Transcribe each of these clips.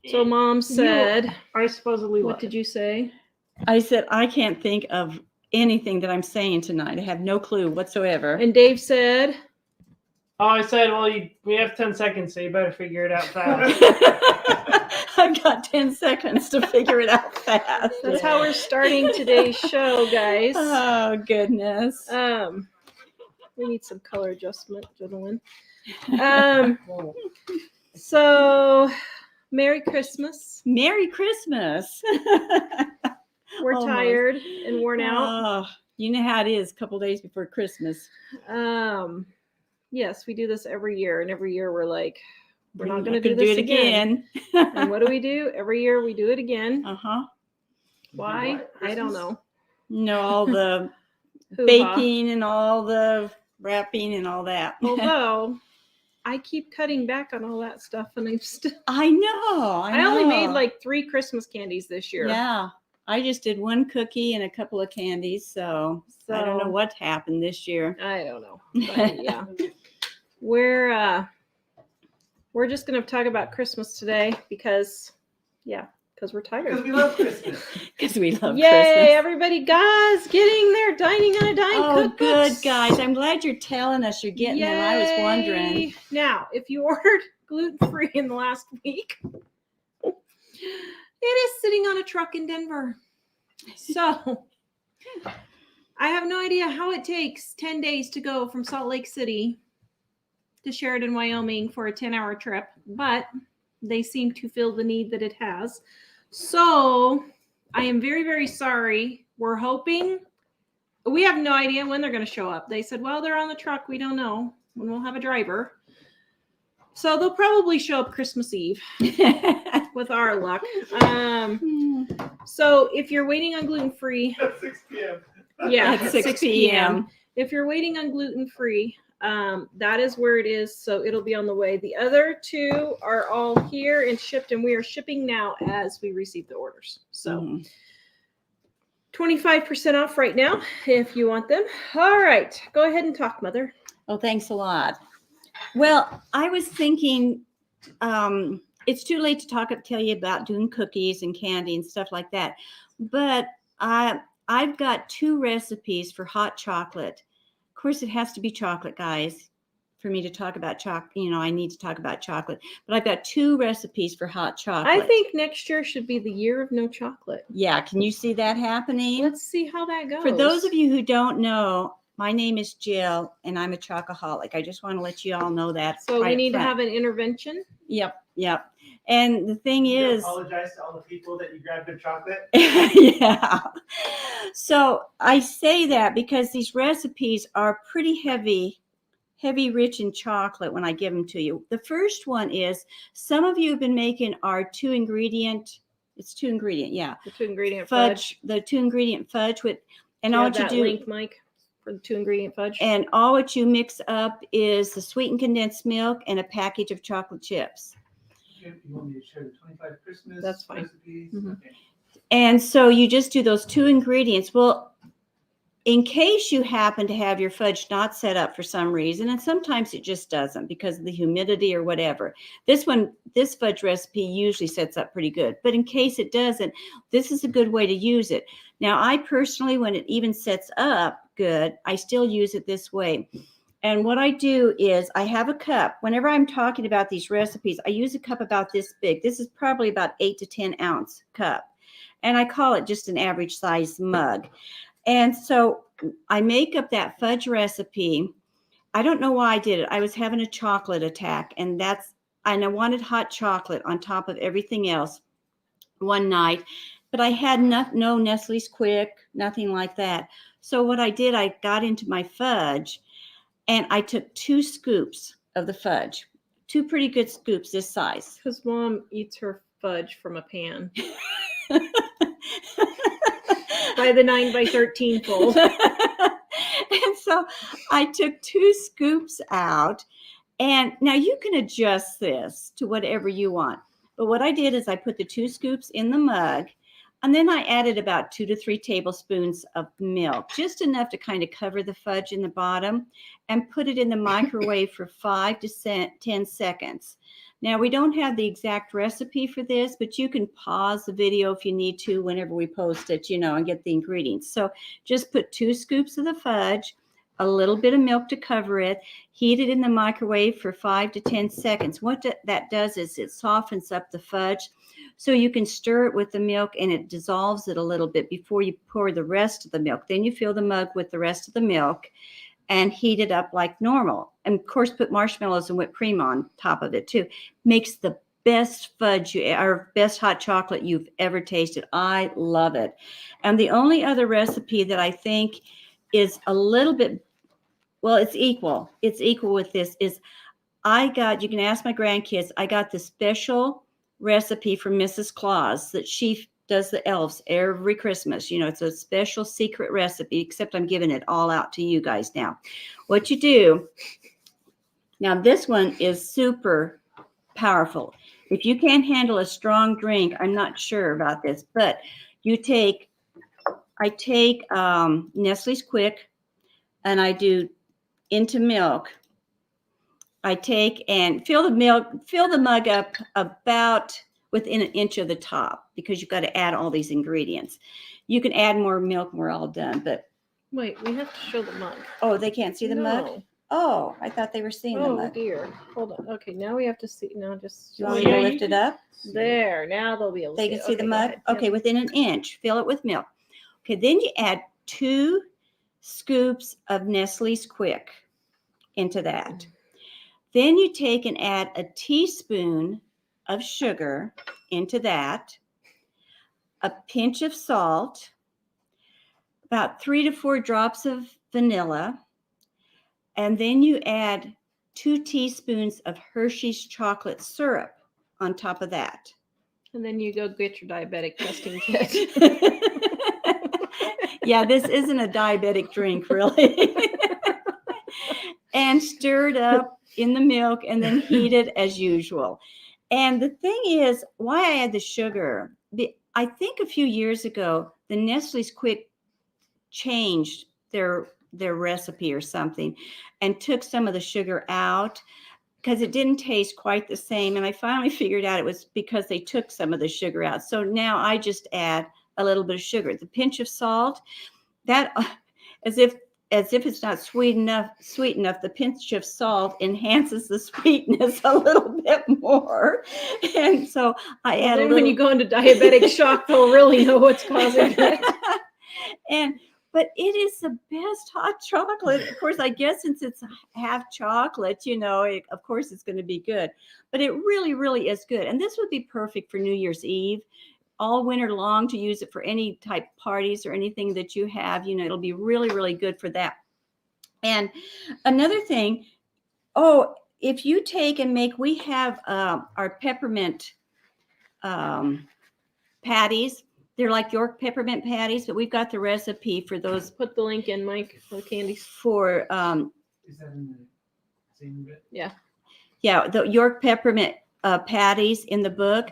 So Mom said, I supposedly what did you say? I said, I can't think of anything that I'm saying tonight. I have no clue whatsoever. And Dave said, Oh, I said, well, we have 10 seconds, so you better figure it out fast. I've got 10 seconds to figure it out fast. that's how we're starting today's show, guys. Oh, goodness. We need some color adjustment, gentlemen. So, Merry Christmas. Merry Christmas. We're Almost. tired and worn out. Oh, you know how it is a couple days before Christmas. Yes, we do this every year, and every year we're like, we're not going to do do this it again. And what do? Every year we do it again. Uh-huh. Why? I don't know. No, all the baking and all the wrapping and all that. Although I keep cutting back on all that stuff, and I know. I only made like 3 Christmas candies this year. Yeah. I just did 1 cookie and a couple of candies, so I don't know what happened this year. I don't know. But yeah. We're just going to talk about Christmas today because we're tired. Because we love Christmas. Because we love Yay, Christmas. Everybody, guys, getting their dining on a dime cookbooks. Good, guys. I'm glad you're telling us you're getting them. I was wondering. Now, if you ordered gluten-free in the last week, it is sitting on a truck in Denver. So, I have no idea how it takes 10 days to go from Salt Lake City to Sheridan, Wyoming for a 10-hour trip, but they seem to feel the need that it has. So, I am very, very sorry. We're hoping. We have no idea when they're going to show up. They said, well, they're on the truck. We don't know when we'll have a driver. So they'll probably show up Christmas Eve with our luck. So if you're waiting on gluten-free. At 6 p.m. Yeah, at 6 p.m. If you're waiting on gluten-free, that is where it is. So it'll be on the way. The other 2 are all here and shipped, and we are shipping now as we receive the orders. So 25% off right now if you want them. All right. Go ahead and talk, Mother. Oh, thanks a lot. Well, I was thinking it's too late to tell you about doing cookies and candy and stuff like that. But I've got 2 recipes for hot chocolate. Of course, it has to be chocolate, guys, for me to talk about chocolate. You know, I need to talk about chocolate. But I've got 2 recipes for hot chocolate. I think next year should be the year of no chocolate. Yeah, can you see that happening? Let's see how that goes. For those of you who don't know, my name is Jill, and I'm a chocoholic. I just want to let you all know that. So we need to have an intervention? Yep. And the thing is... apologize to all the people that you grabbed their chocolate? Yeah. So I say that because these recipes are pretty heavy, rich in chocolate when I give them to you. The first one is, some of you have been making our 2-ingredient, it's 2-ingredient, yeah. The 2-ingredient fudge. The 2-ingredient fudge with, and do all you what have you that do. link, Mike, for the 2-ingredient fudge. And all what you mix up is the sweetened condensed milk and a package of chocolate chips. You want me to share the 25 Christmas That's fine. recipes? Mm-hmm. Okay. And so you just do those 2 ingredients. Well, in case you happen to have your fudge not set up for some reason, and sometimes it just doesn't because of the humidity or whatever. This fudge recipe usually sets up pretty good. But in case it doesn't, this is a good way to use it. Now, I personally, when it even sets up good, I still use it this way. And what I do is I have a cup. Whenever I'm talking about these recipes, I use a cup about this big. This is probably about 8 to 10 ounce cup. And I call it just an average size mug. And so I make up that fudge recipe. I don't know why I did it. I was having a chocolate attack, and I wanted hot chocolate on top of everything else one night, but I had no Nestle's Quick, nothing like that. So what I did, I got into my fudge, and I took 2 scoops of the fudge, 2 pretty good scoops this size. Because Mom eats her fudge from a pan. By the 9x13 fold. And so I took 2 scoops out, and now you can adjust this to whatever you want. But what I did is I put the 2 scoops in the mug. And then I added about 2 to 3 tablespoons of milk, just enough to kind of cover the fudge in the bottom, and put it in the microwave for 5 to 10 seconds. Now, we don't have the exact recipe for this, but you can pause the video if you need to whenever we post it, and get the ingredients. So just put 2 scoops of the fudge, a little bit of milk to cover it, heat it in the microwave for 5 to 10 seconds. What that does is it softens up the fudge, so you can stir it with the milk and it dissolves it a little bit before you pour the rest of the milk. Then you fill the mug with the rest of the milk and heat it up like normal. And of course, put marshmallows and whipped cream on top of it too. Makes the best fudge or best hot chocolate you've ever tasted. I love it. And the only other recipe that I think is a little bit, well, it's equal with this, is you can ask my grandkids, I got the special recipe from Mrs. Claus that she does the elves every Christmas. It's a special secret recipe, except I'm giving it all out to you guys now. What you do, now this one is super powerful. If you can't handle a strong drink, I'm not sure about this, but I take Nestle's Quick and I do into milk. I take and fill the mug up about within an inch of the top, because you've got to add all these ingredients. You can add more milk when we're all done, but. Wait, we have to show the mug. Oh, they can't see the mug? Oh, I thought they were seeing the mug. Oh dear. Hold on. Okay, now we have to see. Now just. You want me to lift it up? There. Now they'll be able to They see can it. see the mug? Yep. Okay, within an inch. Fill it with milk. Okay, then you add 2 scoops of Nestle's Quick into that. Then you take and add a teaspoon of sugar into that, a pinch of salt, about 3 to 4 drops of vanilla, and then you add 2 teaspoons of Hershey's chocolate syrup on top of that. And then you go get your diabetic testing kit. Yeah, this isn't a diabetic drink, really. And stir it up in the milk and then heat it as usual. And the thing is, why I add the sugar, I think a few years ago, the Nestle's Quick changed their recipe or something and took some of the sugar out because it didn't taste quite the same. And I finally figured out it was because they took some of the sugar out. So now I just add a little bit of sugar, the pinch of salt, that as if it's not sweet enough, the pinch of salt enhances the sweetness a little bit more. And so I add then when you go into diabetic shock, they'll really know what's causing it. But it is the best hot chocolate. Of course, I guess since it's half chocolate, of course it's going to be good. But it really, really is good. And this would be perfect for New Year's Eve, all winter long, to use it for any type parties or anything that you have. It'll be really, really good for that. And another thing, if you take and make, we have our peppermint patties. They're like York peppermint patties, but we've got the recipe for those. Put the link in, Mike, for the candies. For Is that in the same bit? Yeah, the York peppermint patties in the book.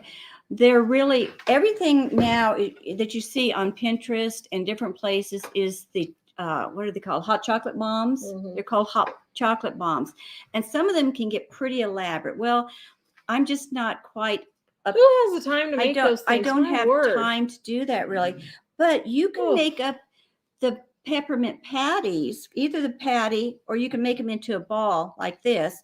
They're really, everything now that you see on Pinterest and different places is the what are they called? Hot chocolate bombs. Mm-hmm. They're called hot chocolate bombs, and some of them can get pretty elaborate. Well, I'm just not quite. Who has the time to make those things? I don't My have word. time to do that, really. But you can make up the peppermint patties, either the patty, or you can make them into a ball like this,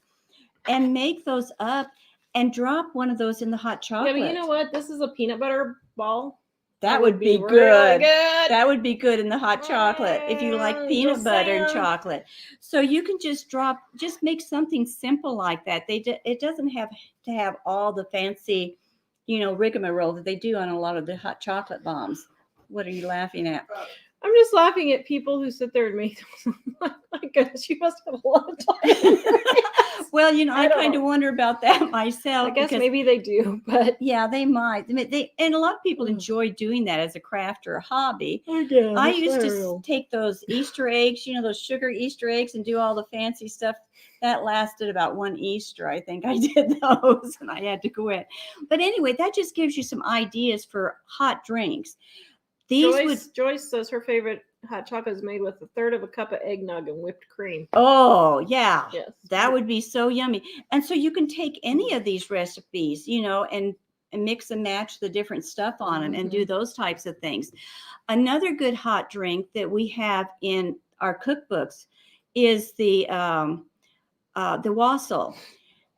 and make those up and drop one of those in the hot chocolate. Yeah, but you know what? This is a peanut butter ball. That would be good. Really good. That would be good in the hot chocolate if you like peanut butter and chocolate. So you can just make something simple like that. It doesn't have to have all the fancy, rigmarole that they do on a lot of the hot chocolate bombs. What are you laughing at? I'm just laughing at people who sit there and make those. My goodness, you must have a lot of time. Well, I kind of wonder about that myself. I guess maybe they do, but yeah, they might. And a lot of people enjoy doing that as a craft or a hobby. I used to take those Easter eggs, those sugar Easter eggs, and do all the fancy stuff that lasted about one Easter. I think I did those and I had to quit. But anyway, that just gives you some ideas for hot drinks. Joyce says her favorite hot chocolate is made with 1/3 of a cup of eggnog and whipped cream. Oh, yeah. Yes. That would be so yummy. And so you can take any of these recipes, and mix and match the different stuff on them and do those types of things. Another good hot drink that we have in our cookbooks is the Wassail.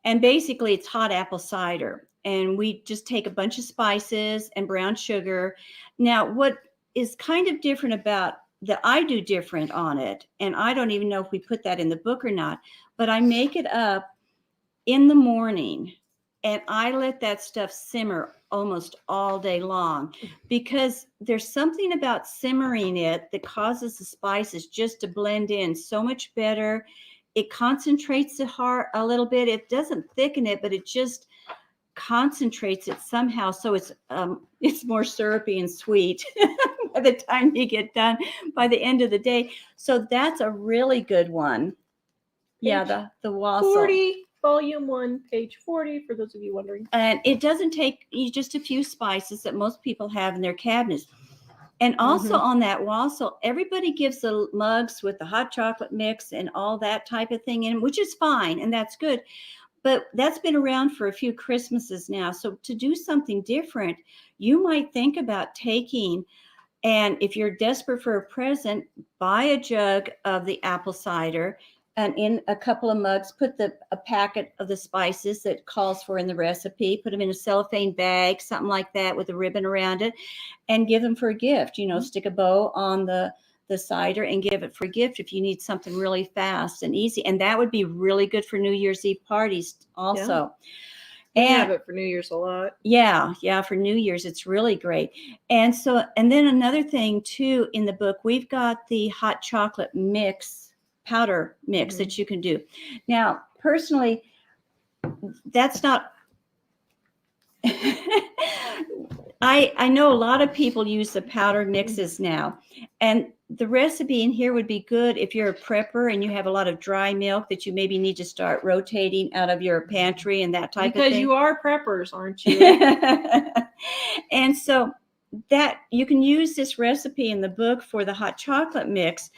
And basically it's hot apple cider. And we just take a bunch of spices and brown sugar. Now, what is kind of different about that I do different on it, and I don't even know if we put that in the book or not, but I make it up in the morning and I let that stuff simmer almost all day long, because there's something about simmering it that causes the spices just to blend in so much better. It concentrates the heart a little bit. It doesn't thicken it, but it just concentrates it somehow, so it's more syrupy and sweet by the time you get done by the end of the day. So that's a really good one. Yeah, the Wassail. 40, volume 1, page 40, for those of you wondering. And it doesn't take just a few spices that most people have in their cabinets. And also on that Wassail, everybody gives the mugs with the hot chocolate mix and all that type of thing in, which is fine, and that's good. But that's been around for a few Christmases now. So to do something different, you might think about taking, and if you're desperate for a present, buy a jug of the apple cider, and in a couple of mugs, put a packet of the spices that calls for in the recipe, put them in a cellophane bag, something like that, with a ribbon around it, and give them for a gift. Stick a bow on the cider and give it for a gift if you need something really fast and easy. And that would be really good for New Year's Eve parties also. We have it for New Year's a lot. Yeah, for New Year's, it's really great. And then another thing too, in the book, we've got the hot chocolate mix, powder mix that you can do. Now, personally, that's not I know a lot of people use the powder mixes now, and the recipe in here would be good if you're a prepper and you have a lot of dry milk that you maybe need to start rotating out of your pantry and that type of thing. Because you are preppers, aren't you? And so that you can use this recipe in the book for the hot chocolate mix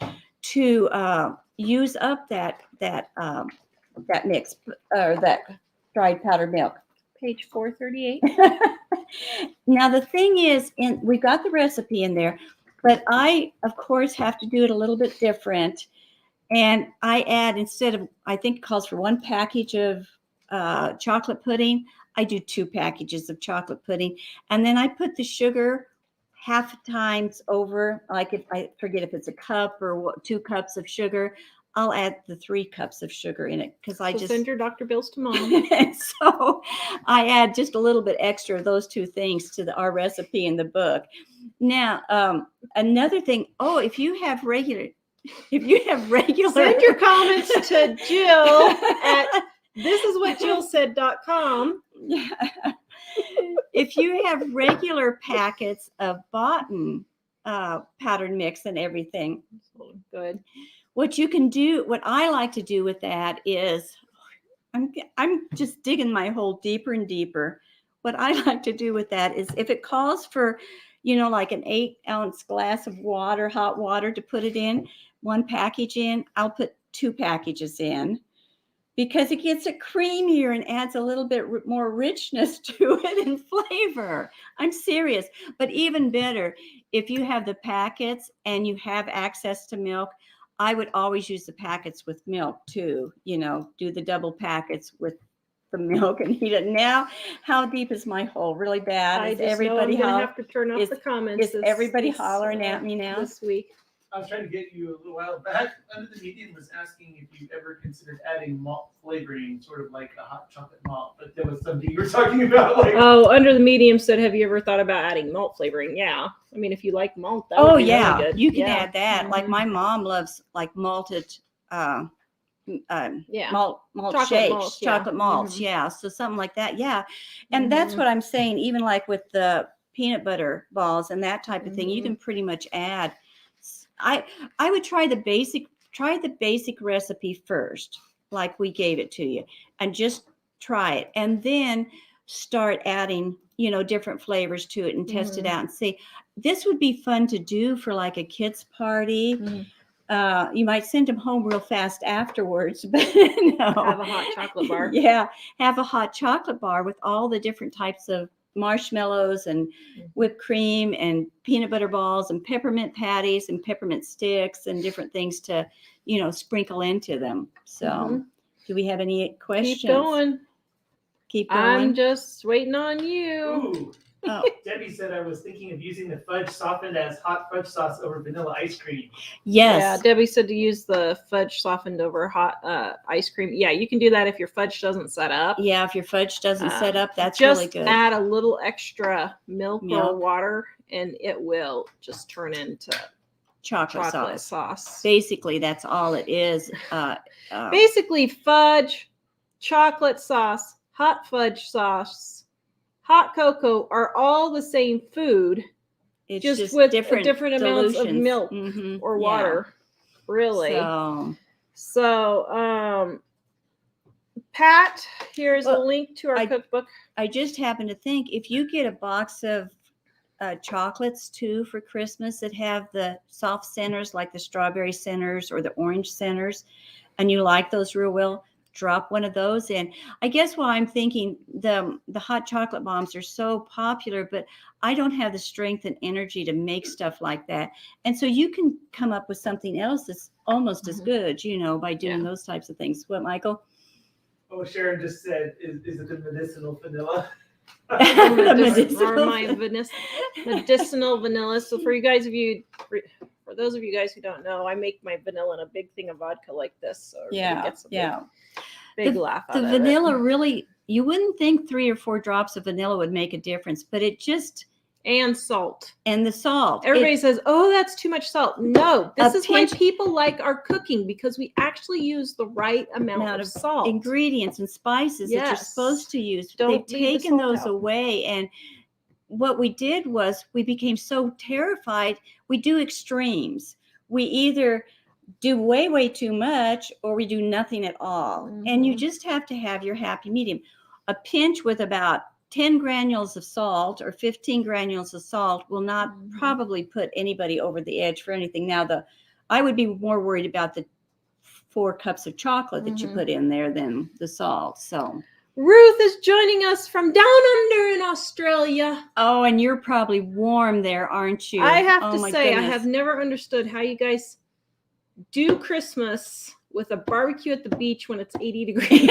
to use up that mix or that dried powdered milk. Page 438. Now the thing is, we got the recipe in there, but I, of course, have to do it a little bit different. And I add, instead of, I think it calls for 1 package of chocolate pudding, I do 2 packages of chocolate pudding. And then I put the sugar half times over, like if I forget if it's a cup or 2 cups of sugar, I'll add the 3 cups of sugar in it, because I just send your doctor bills to Mom. So I add just a little bit extra of those 2 things to our recipe in the book. Now, another thing. Oh, if you have regular, send your comments to Jill at thisiswhatjillsaid.com. Yeah. If you have regular packets of Botan powdered mix and everything, good. What you can do, what I like to do with that is, I'm just digging my hole deeper and deeper. What I like to do with that is, if it calls for, like an 8-ounce glass of water, hot water to put it in, 1 package in, I'll put 2 packages in, because it gets it creamier and adds a little bit more richness to it and flavor. I'm serious. But even better, if you have the packets and you have access to milk, I would always use the packets with milk too, do the double packets with the milk and heat it. Now, how deep is my hole? Really bad? I just know I'm going to have to turn off the comments. Is everybody hollering at me now? This week. I was trying to get you a little while back. Under the medium was asking if you ever considered adding malt flavoring, sort of like a hot chocolate malt, but there was something you were talking about. Under the medium said, have you ever thought about adding malt flavoring? Yeah. I mean, if you like malt, that would be really good. You can add that. Like my mom loves like malted malt chocolate shakes, malts, chocolate malts. Yeah. So something like that. Yeah. And that's what I'm saying. Even like with the peanut butter balls and that type of thing, you can pretty much add. I would try the basic recipe first, like we gave it to you, and just try it, and then start adding, different flavors to it and test it out and see. This would be fun to do for like a kid's party. You might send them home real fast afterwards, but no. Have a hot chocolate bar. Yeah, have a hot chocolate bar with all the different types of marshmallows and whipped cream and peanut butter balls and peppermint patties and peppermint sticks and different things to, sprinkle into them. So, do we have any questions? Keep going. Keep going. I'm just waiting on you. Ooh. Oh, Debbie said I was thinking of using the fudge softened as hot fudge sauce over vanilla ice cream. yes. Yeah, Debbie said to use the fudge softened over hot ice cream. Yeah, you can do that if your fudge doesn't set up. Yeah, if your fudge doesn't set up, that's just really good. add a little extra milk or water, and it will just turn into chocolate sauce. Basically, that's all it is. Basically, fudge, chocolate sauce, hot fudge sauce, hot cocoa are all the same food, It's just with different amounts of dilutions. milk or water. Really. So, Pat, here's a link to our cookbook. I just happen to think if you get a box of chocolates too for Christmas that have the soft centers like the strawberry centers or the orange centers, and you like those real well, drop one of those in. I guess why I'm thinking the hot chocolate bombs are so popular, but I don't have the strength and energy to make stuff like that. And so you can come up with something else that's almost as good, by doing those types of things. What, Michael? Oh, Sharon just said, is it the medicinal vanilla? Medicinal vanilla. So for those of you guys who don't know, I make my vanilla in a big thing of vodka like this. So big laugh out the of vanilla it. really, you wouldn't think 3 or 4 drops of vanilla would make a difference, but it just, and salt. and the salt. Everybody says, oh, that's too much salt. No, this is why pinch- people like our cooking, because we actually use the right amount of salt. Ingredients and spices that you're supposed to use. They've taken those away. And what we did was we became so terrified. We do extremes. We either do way too much or we do nothing at all. And you just have to have your happy medium. A pinch with about 10 granules of salt or 15 granules of salt will not probably put anybody over the edge for anything. Now, I would be more worried about the 4 cups of chocolate that you put in there than the salt. So Ruth is joining us from down under in Australia. Oh, and you're probably warm there, aren't you? I have to say, goodness. I have never understood how you guys do Christmas with a barbecue at the beach when it's 80 degrees.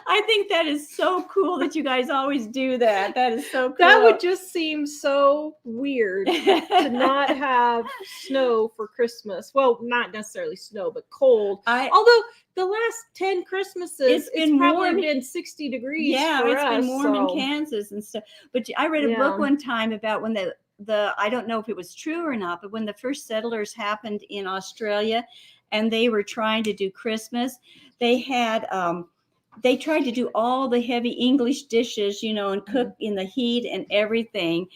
I think that is so cool that you guys always do that. That is so cool. That would just seem so weird to not have snow for Christmas. Well, not necessarily snow, but cold. Although the last 10 Christmases, it's probably been 60 degrees. Yeah, for it's us, been warm in Kansas and stuff. But I read a book one time about when the I don't know if it was true or not, but when the first settlers happened in Australia and they were trying to do Christmas, they had they tried to do all the heavy English dishes, and cook in the heat and everything.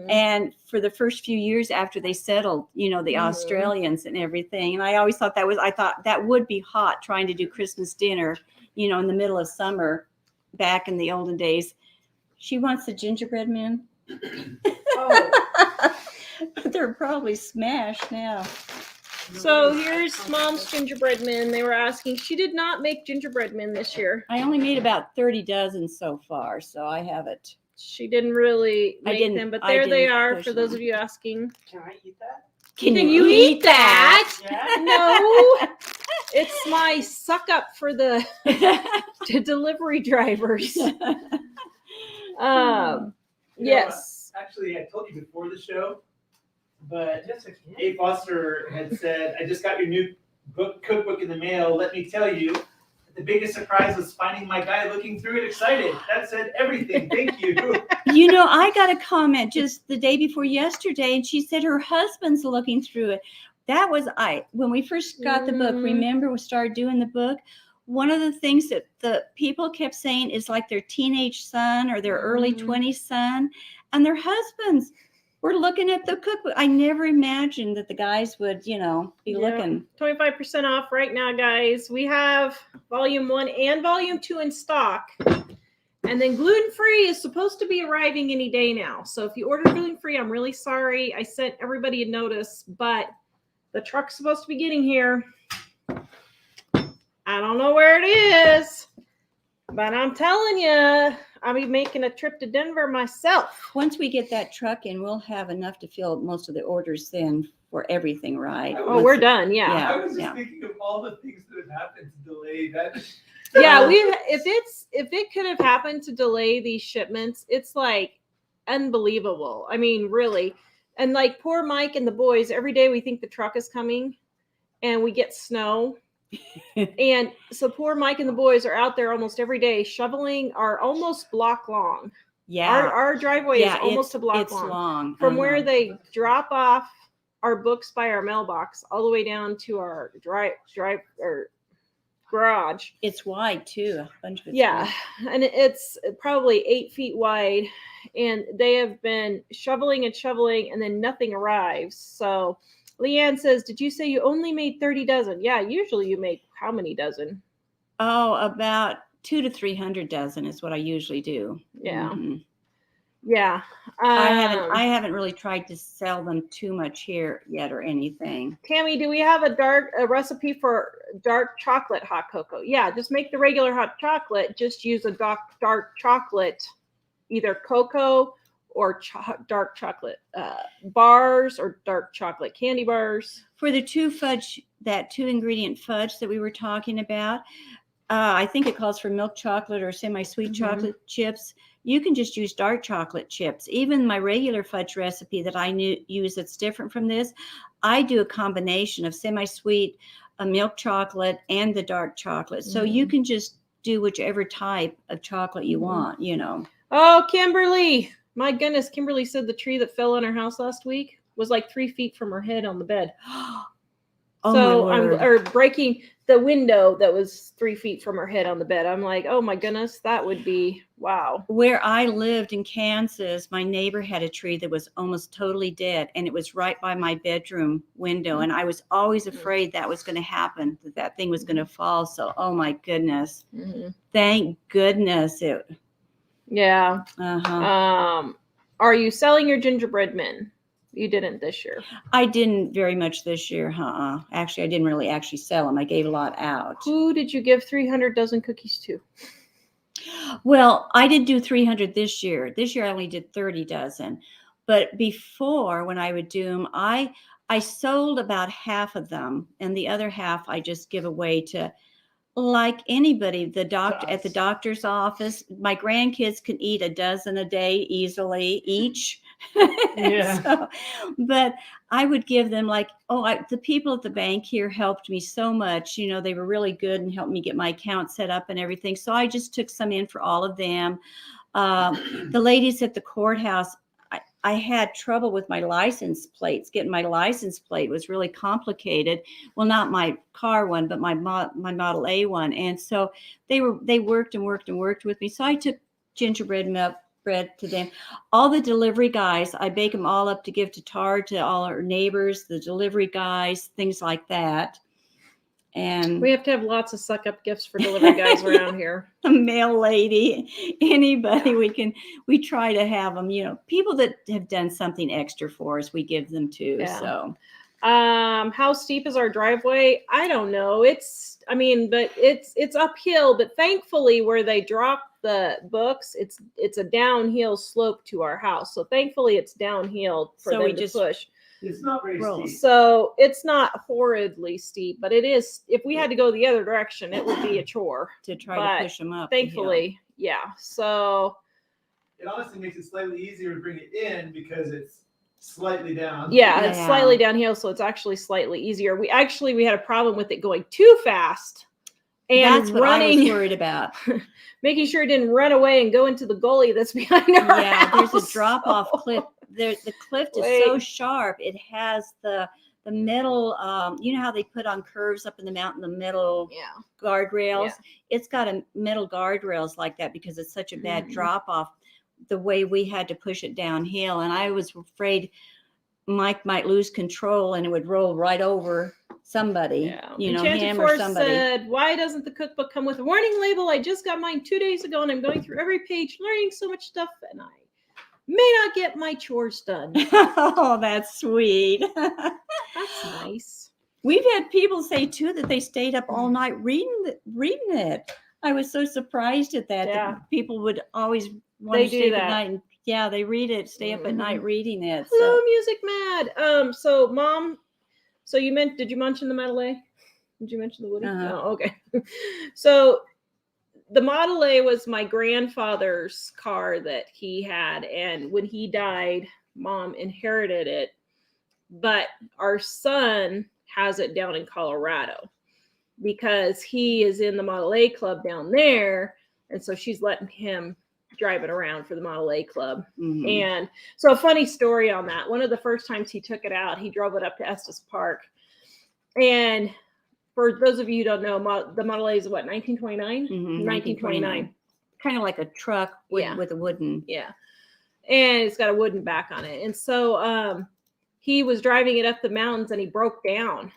And for the first few years after they settled, the Australians and everything. And I always thought that would be hot trying to do Christmas dinner, in the middle of summer back in the olden days. She wants the gingerbread men. They're probably smashed now. So here's Mom's gingerbread men. They were asking. She did not make gingerbread men this year. I only made about 30 dozen so far, so I haven't. She didn't really make them, but there they are for those of you asking. Can I eat that? Can you eat that? Yeah. No. It's my suck up for the delivery drivers. Yes. Actually, I told you before the show, but Dave Foster had said, I just got your new cookbook in the mail. Let me tell you, the biggest surprise was finding my guy looking through it excited. That said everything. Thank you. I got a comment just the day before yesterday, and she said her husband's looking through it. That was when we first got the book, remember we started doing the book, one of the things that the people kept saying is like their teenage son or their early 20s son, and their husbands We're looking at the cookbook. I never imagined that the guys would, be Yeah. looking. 25% off right now, guys. We have volume 1 and volume 2 in stock. And then gluten-free is supposed to be arriving any day now. So if you order gluten-free, I'm really sorry. I sent everybody a notice, but the truck's supposed to be getting here. I don't know where it is, but I'm telling you, I'll be making a trip to Denver myself. Once we get that truck in, we'll have enough to fill most of the orders then for everything, right? Oh, we're done. Yeah. I was just thinking of all the things that have happened to delay that. Yeah, if it could have happened to delay these shipments, it's like unbelievable. I mean, really. And like poor Mike and the boys, every day we think the truck is coming and we get snow. And so poor Mike and the boys are out there almost every day shoveling our almost block long. Yeah. Our driveway is almost a block it's long. From where they drop off our books by our mailbox all the way down to our garage. It's wide too. A bunch of it's Yeah, and it's probably 8 feet wide, and they have been shoveling and then nothing arrives. So Leanne says, did you say you only made 30 dozen? Yeah, usually you make how many dozen? Oh, about 200 to 300 dozen is what I usually do. Yeah. Mhm. Yeah. I haven't really tried to sell them too much here yet or anything. Tammy, do we have a recipe for dark chocolate hot cocoa? Yeah, just make the regular hot chocolate. Just use a dark chocolate, either cocoa or dark chocolate bars or dark chocolate candy bars. For the that 2-ingredient fudge that we were talking about, I think it calls for milk chocolate or semi-sweet chocolate chips. You can just use dark chocolate chips. Even my regular fudge recipe that I use that's different from this, I do a combination of semi-sweet, milk chocolate, and the dark chocolate. So you can just do whichever type of chocolate you want, Oh, Kimberly. My goodness, Kimberly said the tree that fell on her house last week was like 3 feet from her head on the bed. Oh, so my word. or breaking the window that was 3 feet from her head on the bed. I'm like, oh my goodness, that would be wow. Where I lived in Kansas, my neighbor had a tree that was almost totally dead, and it was right by my bedroom window. And I was always afraid that was going to happen, that thing was going to fall. So, oh my goodness, thank goodness it. Yeah. Uh-huh. Are you selling your gingerbread men? You didn't this year. I didn't very much this year. Actually, I didn't really actually sell them. I gave a lot out. Who did you give 300 dozen cookies to? Well, I did do 300 this year. This year I only did 30 dozen. But before, when I would do them, I sold about half of them, and the other half I just give away to, like anybody, at the doctor's office. My grandkids can eat a dozen a day easily each. Yeah. But I would give them the people at the bank here helped me so much. They were really good and helped me get my account set up and everything. So I just took some in for all of them. The ladies at the courthouse, I had trouble with my license plates. Getting my license plate was really complicated. Well, not my car one, but my Model A one. And so they worked and worked and worked with me. So I took gingerbread milk bread to them. All the delivery guys, I bake them all up to give to Tar, to all our neighbors, the delivery guys, things like that. And we have to have lots of suck up gifts for delivery guys around here. A mail lady, anybody we try to have them, people that have done something extra for us, we give them to. Yeah. So how steep is our driveway? I don't know. It's uphill, but thankfully where they drop the books, it's a downhill slope to our house. So thankfully it's downhill for them to push. It's not very steep. So it's not horridly steep, but it is. If we had to go the other direction, it would be a chore to try to push them up. Thankfully, yeah. So it honestly makes it slightly easier to bring it in because it's slightly down. Yeah, it's slightly downhill, so it's actually slightly easier. We had a problem with it going too fast. And that's what I was worried about. Making sure it didn't run away and go into the gully that's behind our house. There's a drop-off cliff. The cliff is so sharp. It has the metal, you know how they put on curves up in the mountain, the metal guardrails? Yeah. It's got a metal guardrails like that because it's such a bad drop-off. the way we had to push it downhill. And I was afraid Mike might lose control and it would roll right over somebody, you know, Enchanted him or Force somebody. said, why doesn't the cookbook come with a warning label? I just got mine 2 days ago and I'm going through every page, learning so much stuff, and I may not get my chores done. Oh, that's sweet. That's nice. We've had people say too that they stayed up all night reading it. I was so surprised at that. Yeah. That people would always want They to do stay up that. at night. And, yeah, they read it, stay up at night reading it. Hello, So. Music Mad. So Mom, so did you mention the Model A? Did you mention the Woody? Uh-huh. Oh, okay. So the Model A was my grandfather's car that he had, and when he died, Mom inherited it, but our son has it down in Colorado because he is in the Model A club down there, and so she's letting him drive it around for the Model A club. Mhm. And so a funny story on that. One of the first times he took it out, he drove it up to Estes Park. And for those of you who don't know, the Model A is what, 1929? 1929. Kind of like a truck with a wooden. Yeah. And it's got a wooden back on it. And so he was driving it up the mountains and he broke down.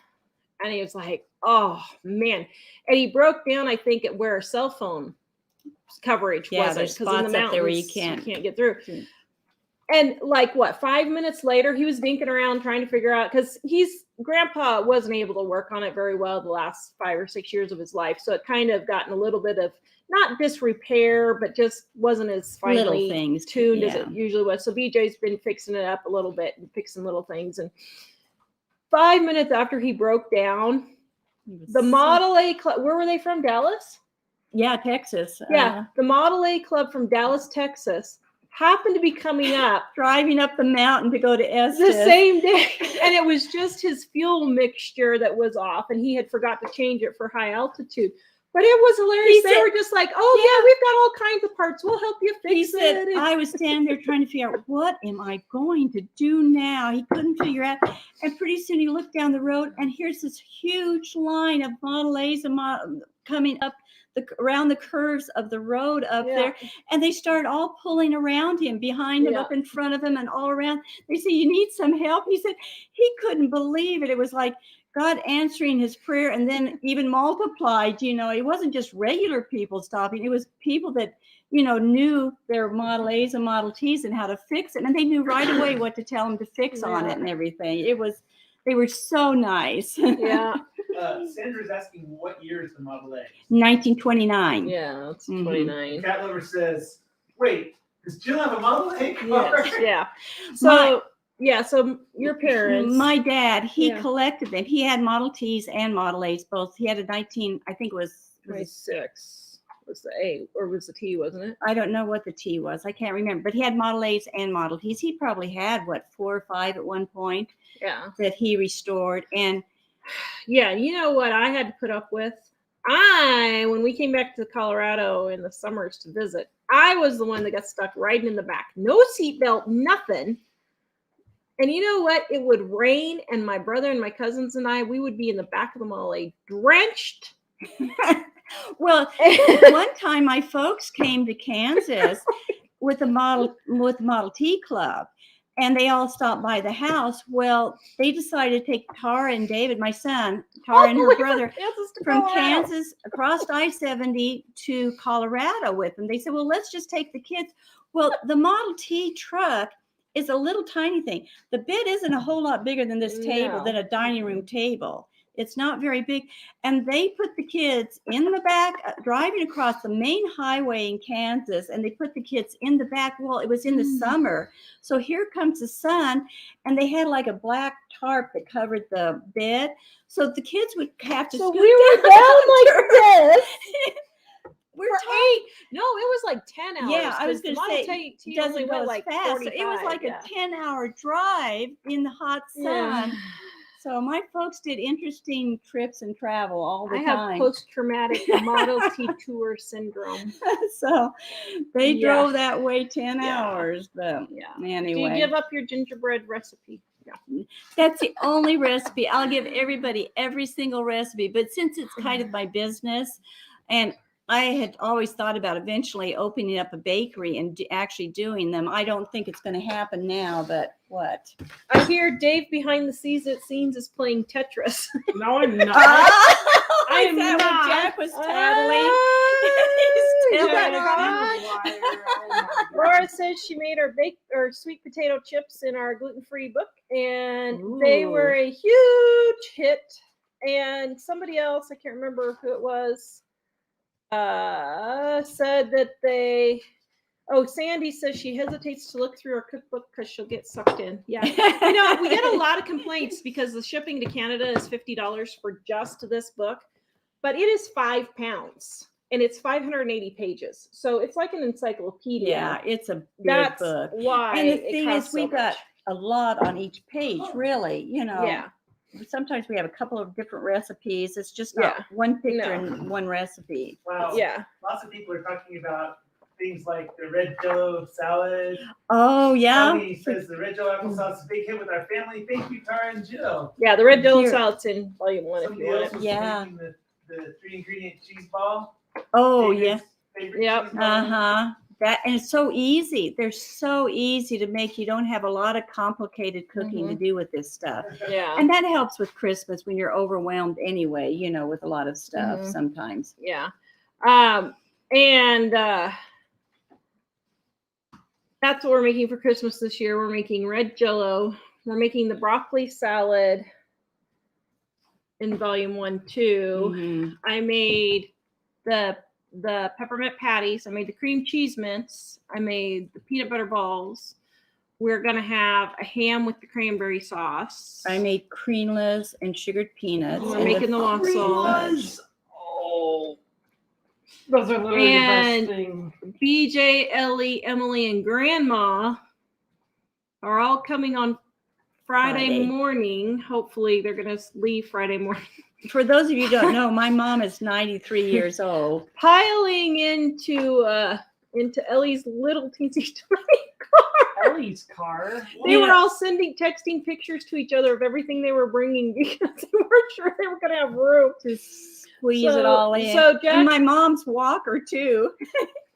And he was like, oh, man. And he broke down, I think, at where a cell phone coverage wasn't. There's Because in the spots up there where you mountains, can't get through. And like, what, 5 minutes later, he was dinking around trying to figure out, because grandpa wasn't able to work on it very well the last 5 or 6 years of his life. So it kind of gotten a little bit of, not disrepair, but just wasn't as finely things tuned as it usually was. So BJ's been fixing it up a little bit and fixing little things. And 5 minutes after he broke down, the Model A Club, where were they from? Dallas? Yeah, Texas. Yeah, the Model A Club from Dallas, Texas, happened to be coming up. Driving up the mountain to go to Estes. The same day. And it was just his fuel mixture that was off, and he had forgot to change it for high altitude. But it was hilarious. They were just like, oh, yeah, we've got all kinds of parts. We'll help you fix He said, it. I was standing there trying to figure out, what am I going to do now? He couldn't figure out. And pretty soon he looked down the road, and here's this huge line of Model A's coming up around the curves of the road up there. And they started all pulling around him, behind him, up in front of him, and all around. They said, you need some help? He said he couldn't believe it. It was like God answering his prayer, and then even multiplied. You know, it wasn't just regular people stopping. It was people that, you know, knew their Model A's and Model T's and how to fix it. And they knew right away what to tell them to fix on it and everything. They were so nice. Yeah. Sandra's asking, what year is the Model A? 1929. Yeah, it's 29. Cat Lover says, wait, does Jill have a Model A car? Yes, yeah. So, so your parents. My dad, he collected them. He had Model T's and Model A's both. He had a 26 was the A, or was the T, wasn't it? I don't know what the T was. I can't remember. But he had Model A's and Model T's. He probably had, 4 or 5 at one point. Yeah. That he restored. And yeah, you know what I had to put up with? When we came back to Colorado in the summers to visit, I was the one that got stuck riding in the back. No seatbelt, nothing. And you know what? It would rain, and my brother and my cousins and I, we would be in the back of the Model A, drenched. Well, one time my folks came to Kansas with the Model T club, and they all stopped by the house. Well, they decided to take Tara and David, my son, Tara and her brother, from Kansas across I-70 to Colorado with them. They said, well, let's just take the kids. Well, the Model T truck is a little tiny thing. The bed isn't a whole lot bigger than this table, than a dining room table. It's not very big. And they put the kids in the back, driving across the main highway in Kansas, and they put the kids in the back. Well, it was in the summer. So here comes the sun, and they had like a black tarp that covered the bed. So the kids would have to scoot we were down like this. We're it was like 10 hours. Yeah, I was going to say, it doesn't go like as fast. 45, So it was like a 10-hour drive in the hot sun. Yeah. So my folks did interesting trips and travel all the time. I have post-traumatic Model T tour syndrome. So they drove that way 10 hours. But anyway. Do you give up your gingerbread recipe? Yeah. That's the only recipe. I'll give everybody every single recipe. But since it's kind of my business, and I had always thought about eventually opening up a bakery and actually doing them. I don't think it's going to happen now, but what? I hear Dave behind the scenes is playing Tetris. No, I'm not. I am Is that not. what Jack was tattling? He's Jack, tattling. huh? Laura says she made her sweet potato chips in our gluten-free book, and they Ooh. were a huge hit. And somebody else, I can't remember who it was, said that Sandy says she hesitates to look through our cookbook because she'll get sucked in. Yeah. You know, we get a lot of complaints because the shipping to Canada is $50 for just this book, but it is 5 pounds and it's 580 pages. So it's like an encyclopedia. Yeah, it's a big That's book. why. And the thing is, costs so we've got much. a lot on each page, really. You know, Yeah. sometimes we have a couple of different recipes. It's just not one picture and one recipe. Wow. Yeah. Lots of people are talking about things like the red Jello salad. Oh, yeah. Tony says the red Jello applesauce is a big hit with our family. Thank you, Tara and Jill. Yeah, the red Jello Here. salad's in volume 1 if Somebody you want else it. was Yeah. making the 3-ingredient cheese ball. Oh, David's yeah. favorite Yep. cheese ball. Uh-huh. And it's so easy. They're so easy to make. You don't have a lot of complicated cooking to do with this stuff. Yeah. And that helps with Christmas when you're overwhelmed anyway, you know, with a lot of stuff Mhm. sometimes. Yeah. That's what we're making for Christmas this year. We're making red Jello. We're making the broccoli salad in volume 1 too. Mhm. I made the peppermint patties. I made the cream cheese mince. I made the peanut butter balls. We're gonna have a ham with the cranberry sauce. I made creamless and sugared peanuts. We're and making the wassail. Oh, those are literally And- the best thing. BJ, Ellie, Emily, and Grandma are all coming on Friday morning. Hopefully, they're gonna leave Friday morning. For those of you who don't know, my mom is 93 years old. Piling into Ellie's little teensy tiny car. Ellie's car. They were all texting pictures to each other of everything they were bringing because they weren't sure they were going to have room to squeeze it all in. So Jack, and my mom's walker too,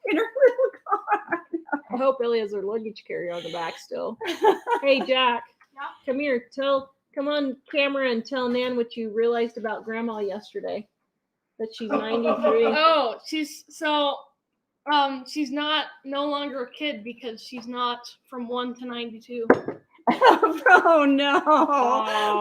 in her little car. I hope Ellie has her luggage carrier on the back still. Hey Jack, come here. Come on camera and tell Nan what you realized about Grandma yesterday. That she's 93. Oh, she's not no longer a kid because she's not from 1 to 92. Oh no.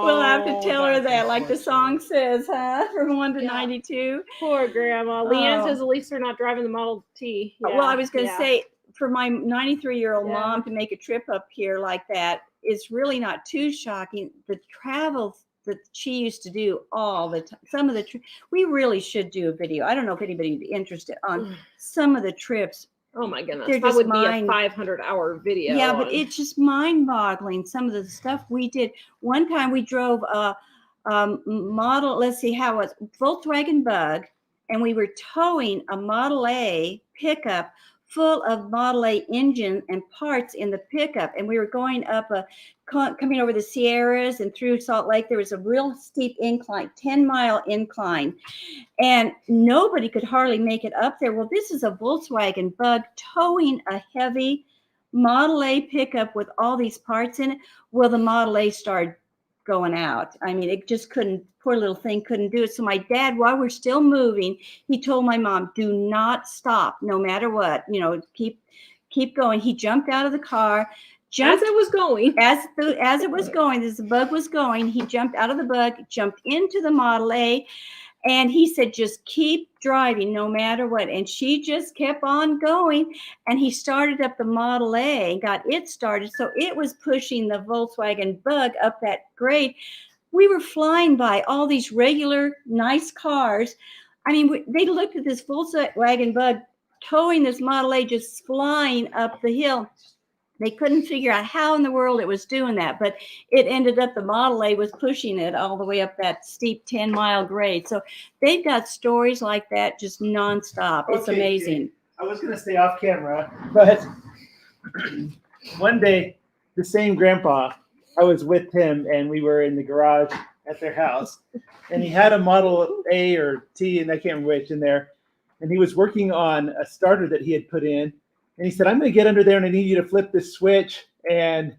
We'll have to tell her that's that, like the song says, huh? From 1 to Yeah. 92. Poor Grandma. Leanne Oh. says at least they're not driving the Model T. Well, I was going to say, for my 93-year-old Yeah. mom to make a trip up here like that is really not too shocking. The travel that she used to do all the time, some of the we really should do a video. I don't know if anybody's interested on some of the trips. Oh my goodness, They're that just would be a 500-hour video. Yeah, but it's just mind-boggling. Some of the stuff we did. One time we drove a model. Let's see how it was, Volkswagen Bug, and we were towing a Model A pickup full of Model A engine and parts in the pickup, and we were going up coming over the Sierras and through Salt Lake. There was a real steep incline, 10-mile incline, and nobody could hardly make it up there. Well, this is a Volkswagen Bug towing a heavy Model A pickup with all these parts in it. Well, the Model A started going out. I mean, it just couldn't, poor little thing couldn't do it. So my dad, while we're still moving, he told my mom, do not stop, no matter what, keep going. He jumped out of the car, as it was going, as it was going, as the Bug was going, he jumped out of the Bug, jumped into the Model A, and he said, just keep driving no matter what. And she just kept on going. And he started up the Model A and got it started. So it was pushing the Volkswagen Bug up that grade. We were flying by all these regular, nice cars. I mean, they looked at this Volkswagen Bug towing this Model A, just flying up the hill. They couldn't figure out how in the world it was doing that, but it ended up the Model A was pushing it all the way up that steep 10-mile grade. So they've got stories like that just nonstop. It's Okay, amazing. Jay, I was going to stay off camera, but one day, the same grandpa, I was with him and we were in the garage at their house, and he had a Model A or T, and I can't remember which, in there. and he was working on a starter that he had put in. And he said, "I'm going to get under there, and I need you to flip this switch, and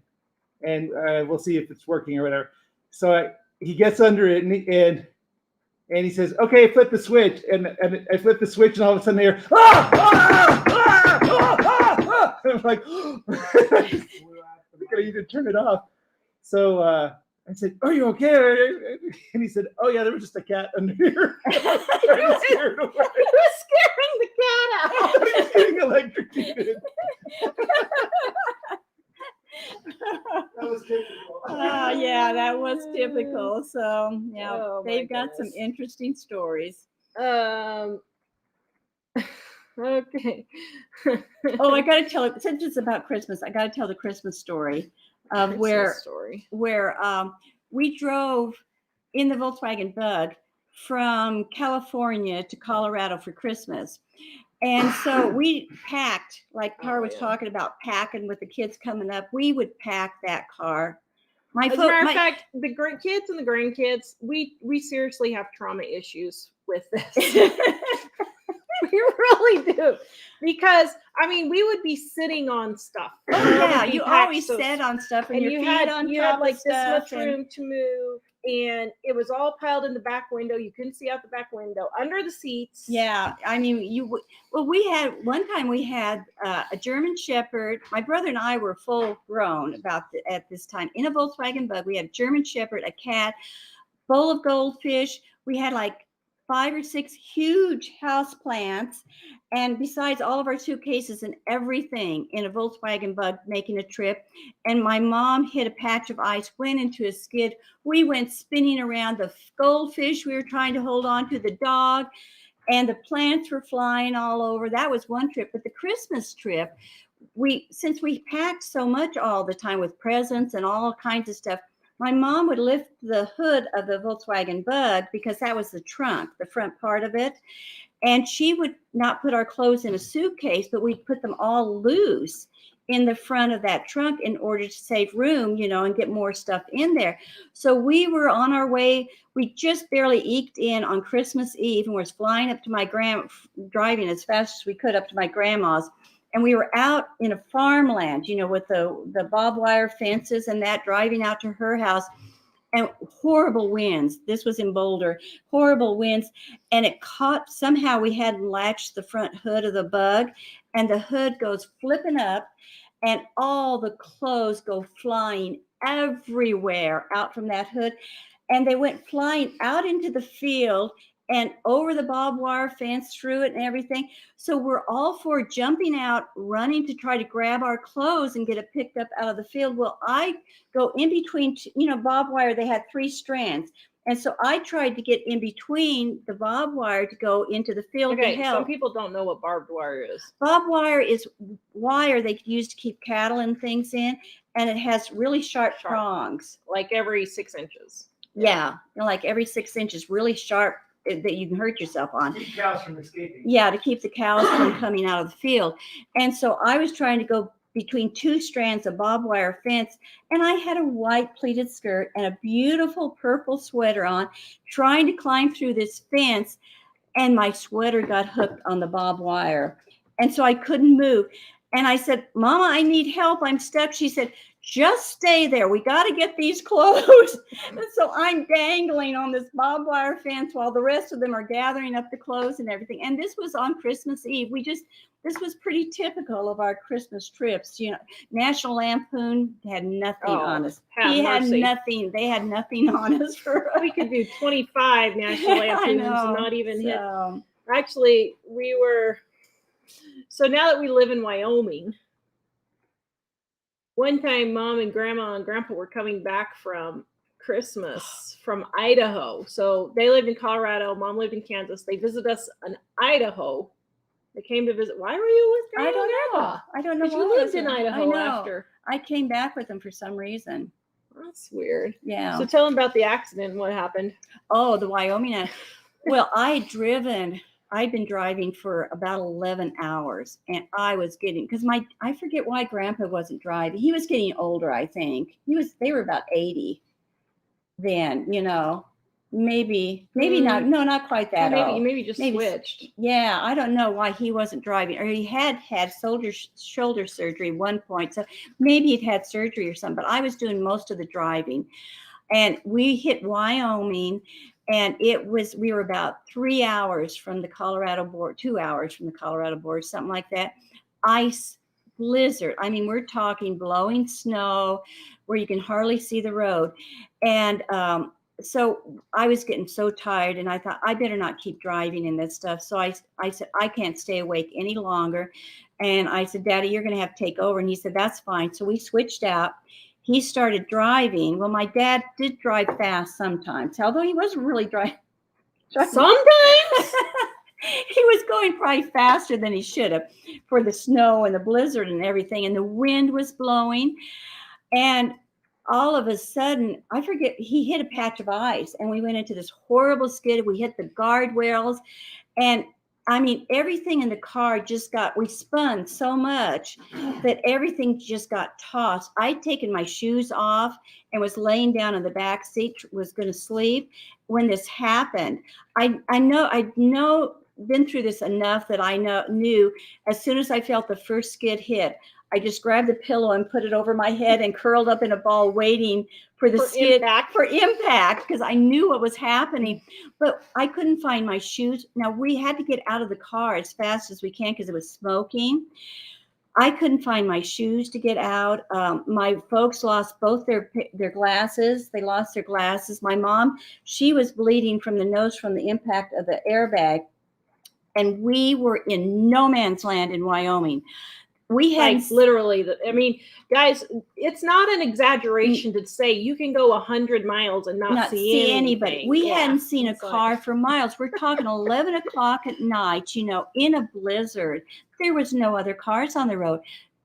we'll see if it's working or whatever." So he gets under it, and he says, "Okay, flip the switch." And I flip the switch, and all of a sudden they're I'm like, I need to turn it off. So I said, "Are you okay?" And he said, "Oh yeah, there was just a cat under here." He was scaring the cat out. He was getting electrocuted. That was typical. Yeah, that was typical. So yeah, Oh, my they've got some goodness. interesting stories. Okay. Oh, I got to tell it, since it's about Christmas, I got to tell the Christmas story of Christmas story. where we drove in the Volkswagen Bug from California to Colorado for Christmas. And so we packed, like Tara was talking about packing with the kids coming up. We would pack that car. As a matter of fact, the kids and the grandkids, we seriously have trauma issues with this. We really do. Because, I mean, we would be sitting on stuff. Oh, yeah, you always sat on stuff and your you feet had on you top had like of this stuff. much room to move, and it was all piled in the back window. You couldn't see out the back window, under the seats. Yeah, I mean, one time we had a German Shepherd. My brother and I were full grown at this time in a Volkswagen Bug. We had a German Shepherd, a cat, bowl of goldfish. We had like 5 or 6 huge house plants, and besides all of our suitcases and everything in a Volkswagen Bug making a trip. And my mom hit a patch of ice, went into a skid. We went spinning around the goldfish we were trying to hold on to, the dog, and the plants were flying all over. That was one trip. But the Christmas trip, since we packed so much all the time with presents and all kinds of stuff, my mom would lift the hood of the Volkswagen Bug, because that was the trunk, the front part of it. And she would not put our clothes in a suitcase, but we'd put them all loose in the front of that trunk in order to save room, and get more stuff in there. So we were on our way. We just barely eked in on Christmas Eve, and was flying up to driving as fast as we could up to my grandma's. And we were out in a farmland, with the barbed wire fences and that, driving out to her house, and horrible winds. This was in Boulder, horrible winds. And it caught, somehow we hadn't latched the front hood of the Bug, and the hood goes flipping up, and all the clothes go flying everywhere out from that hood. And they went flying out into the field and over the barbed wire fence, through it and everything. So we're all four jumping out, running to try to grab our clothes and get it picked up out of the field. Well, I go in between, barbed wire, they had 3 strands. And so I tried to get in between the barbed wire to go into the field to help. Some people don't know what barbed wire is. Barbed wire is wire they use to keep cattle and things in, and it has really sharp prongs. Like every 6 inches. Yeah, like every 6 inches, really sharp, that you can hurt yourself on. Keep cows from escaping. Yeah, to keep the cows from coming out of the field. And so I was trying to go between 2 strands of barbed wire fence, and I had a white pleated skirt and a beautiful purple sweater on, trying to climb through this fence, and my sweater got hooked on the barbed wire. And so I couldn't move. And I said, "Mama, I need help. I'm stuck." She said, "Just stay there. We got to get these clothes." And so I'm dangling on this barbed wire fence while the rest of them are gathering up the clothes and everything. And this was on Christmas Eve. This was pretty typical of our Christmas trips. National Lampoon had nothing on us. He had nothing. They had nothing on us for. We could do 25 National Lampoons and not even hit. Actually, we were. So now that we live in Wyoming, one time Mom and Grandma and Grandpa were coming back from Christmas from Idaho. So they lived in Colorado. Mom lived in Kansas. They visited us in Idaho. They came to visit. Why were you with Grandma and Grandpa? I don't know. Because you lived in Idaho after. I came back with them for some reason. That's weird. Yeah. So tell them about the accident and what happened. Oh, the Wyoming. Well, I'd been driving for about 11 hours, and I was getting, because I forget why Grandpa wasn't driving. He was getting older, I think. They were about 80 then, maybe not. No, not quite that old. Maybe just Maybe switched. Yeah, I don't know why he wasn't driving, or he had shoulder surgery at one point. So maybe he'd had surgery or something. But I was doing most of the driving, and we hit Wyoming, and we were about 3 hours from the Colorado border, 2 hours from the Colorado border, something like that. Ice blizzard. I mean, we're talking blowing snow where you can hardly see the road, and so I was getting so tired, and I thought I better not keep driving in this stuff. So I said, I can't stay awake any longer. And I said, Daddy, you're going to have to take over. And he said, that's fine. So we switched out. He started driving. Well, my dad did drive fast sometimes, although he wasn't really driving. Sometimes. He was going probably faster than he should have for the snow and the blizzard and everything. And the wind was blowing. And all of a sudden, I forget, he hit a patch of ice, and we went into this horrible skid. We hit the guardrails, and I mean, everything in the car we spun so much that everything just got tossed. I'd taken my shoes off and was laying down in the back seat, was going to sleep when this happened. I'd been through this enough that I knew as soon as I felt the first skid hit, I just grabbed the pillow and put it over my head and curled up in a ball waiting for the skid for impact, because I knew what was happening. But I couldn't find my shoes. Now, we had to get out of the car as fast as we can because it was smoking. I couldn't find my shoes to get out. My folks lost both their glasses. They lost their glasses. My mom, she was bleeding from the nose from the impact of the airbag. And we were in no man's land in Wyoming. We had literally, I mean, guys, it's not an exaggeration to say you can go 100 miles and not see anybody. We hadn't seen a car for miles. We're talking 11 o'clock at night, in a blizzard. There was no other cars on the road.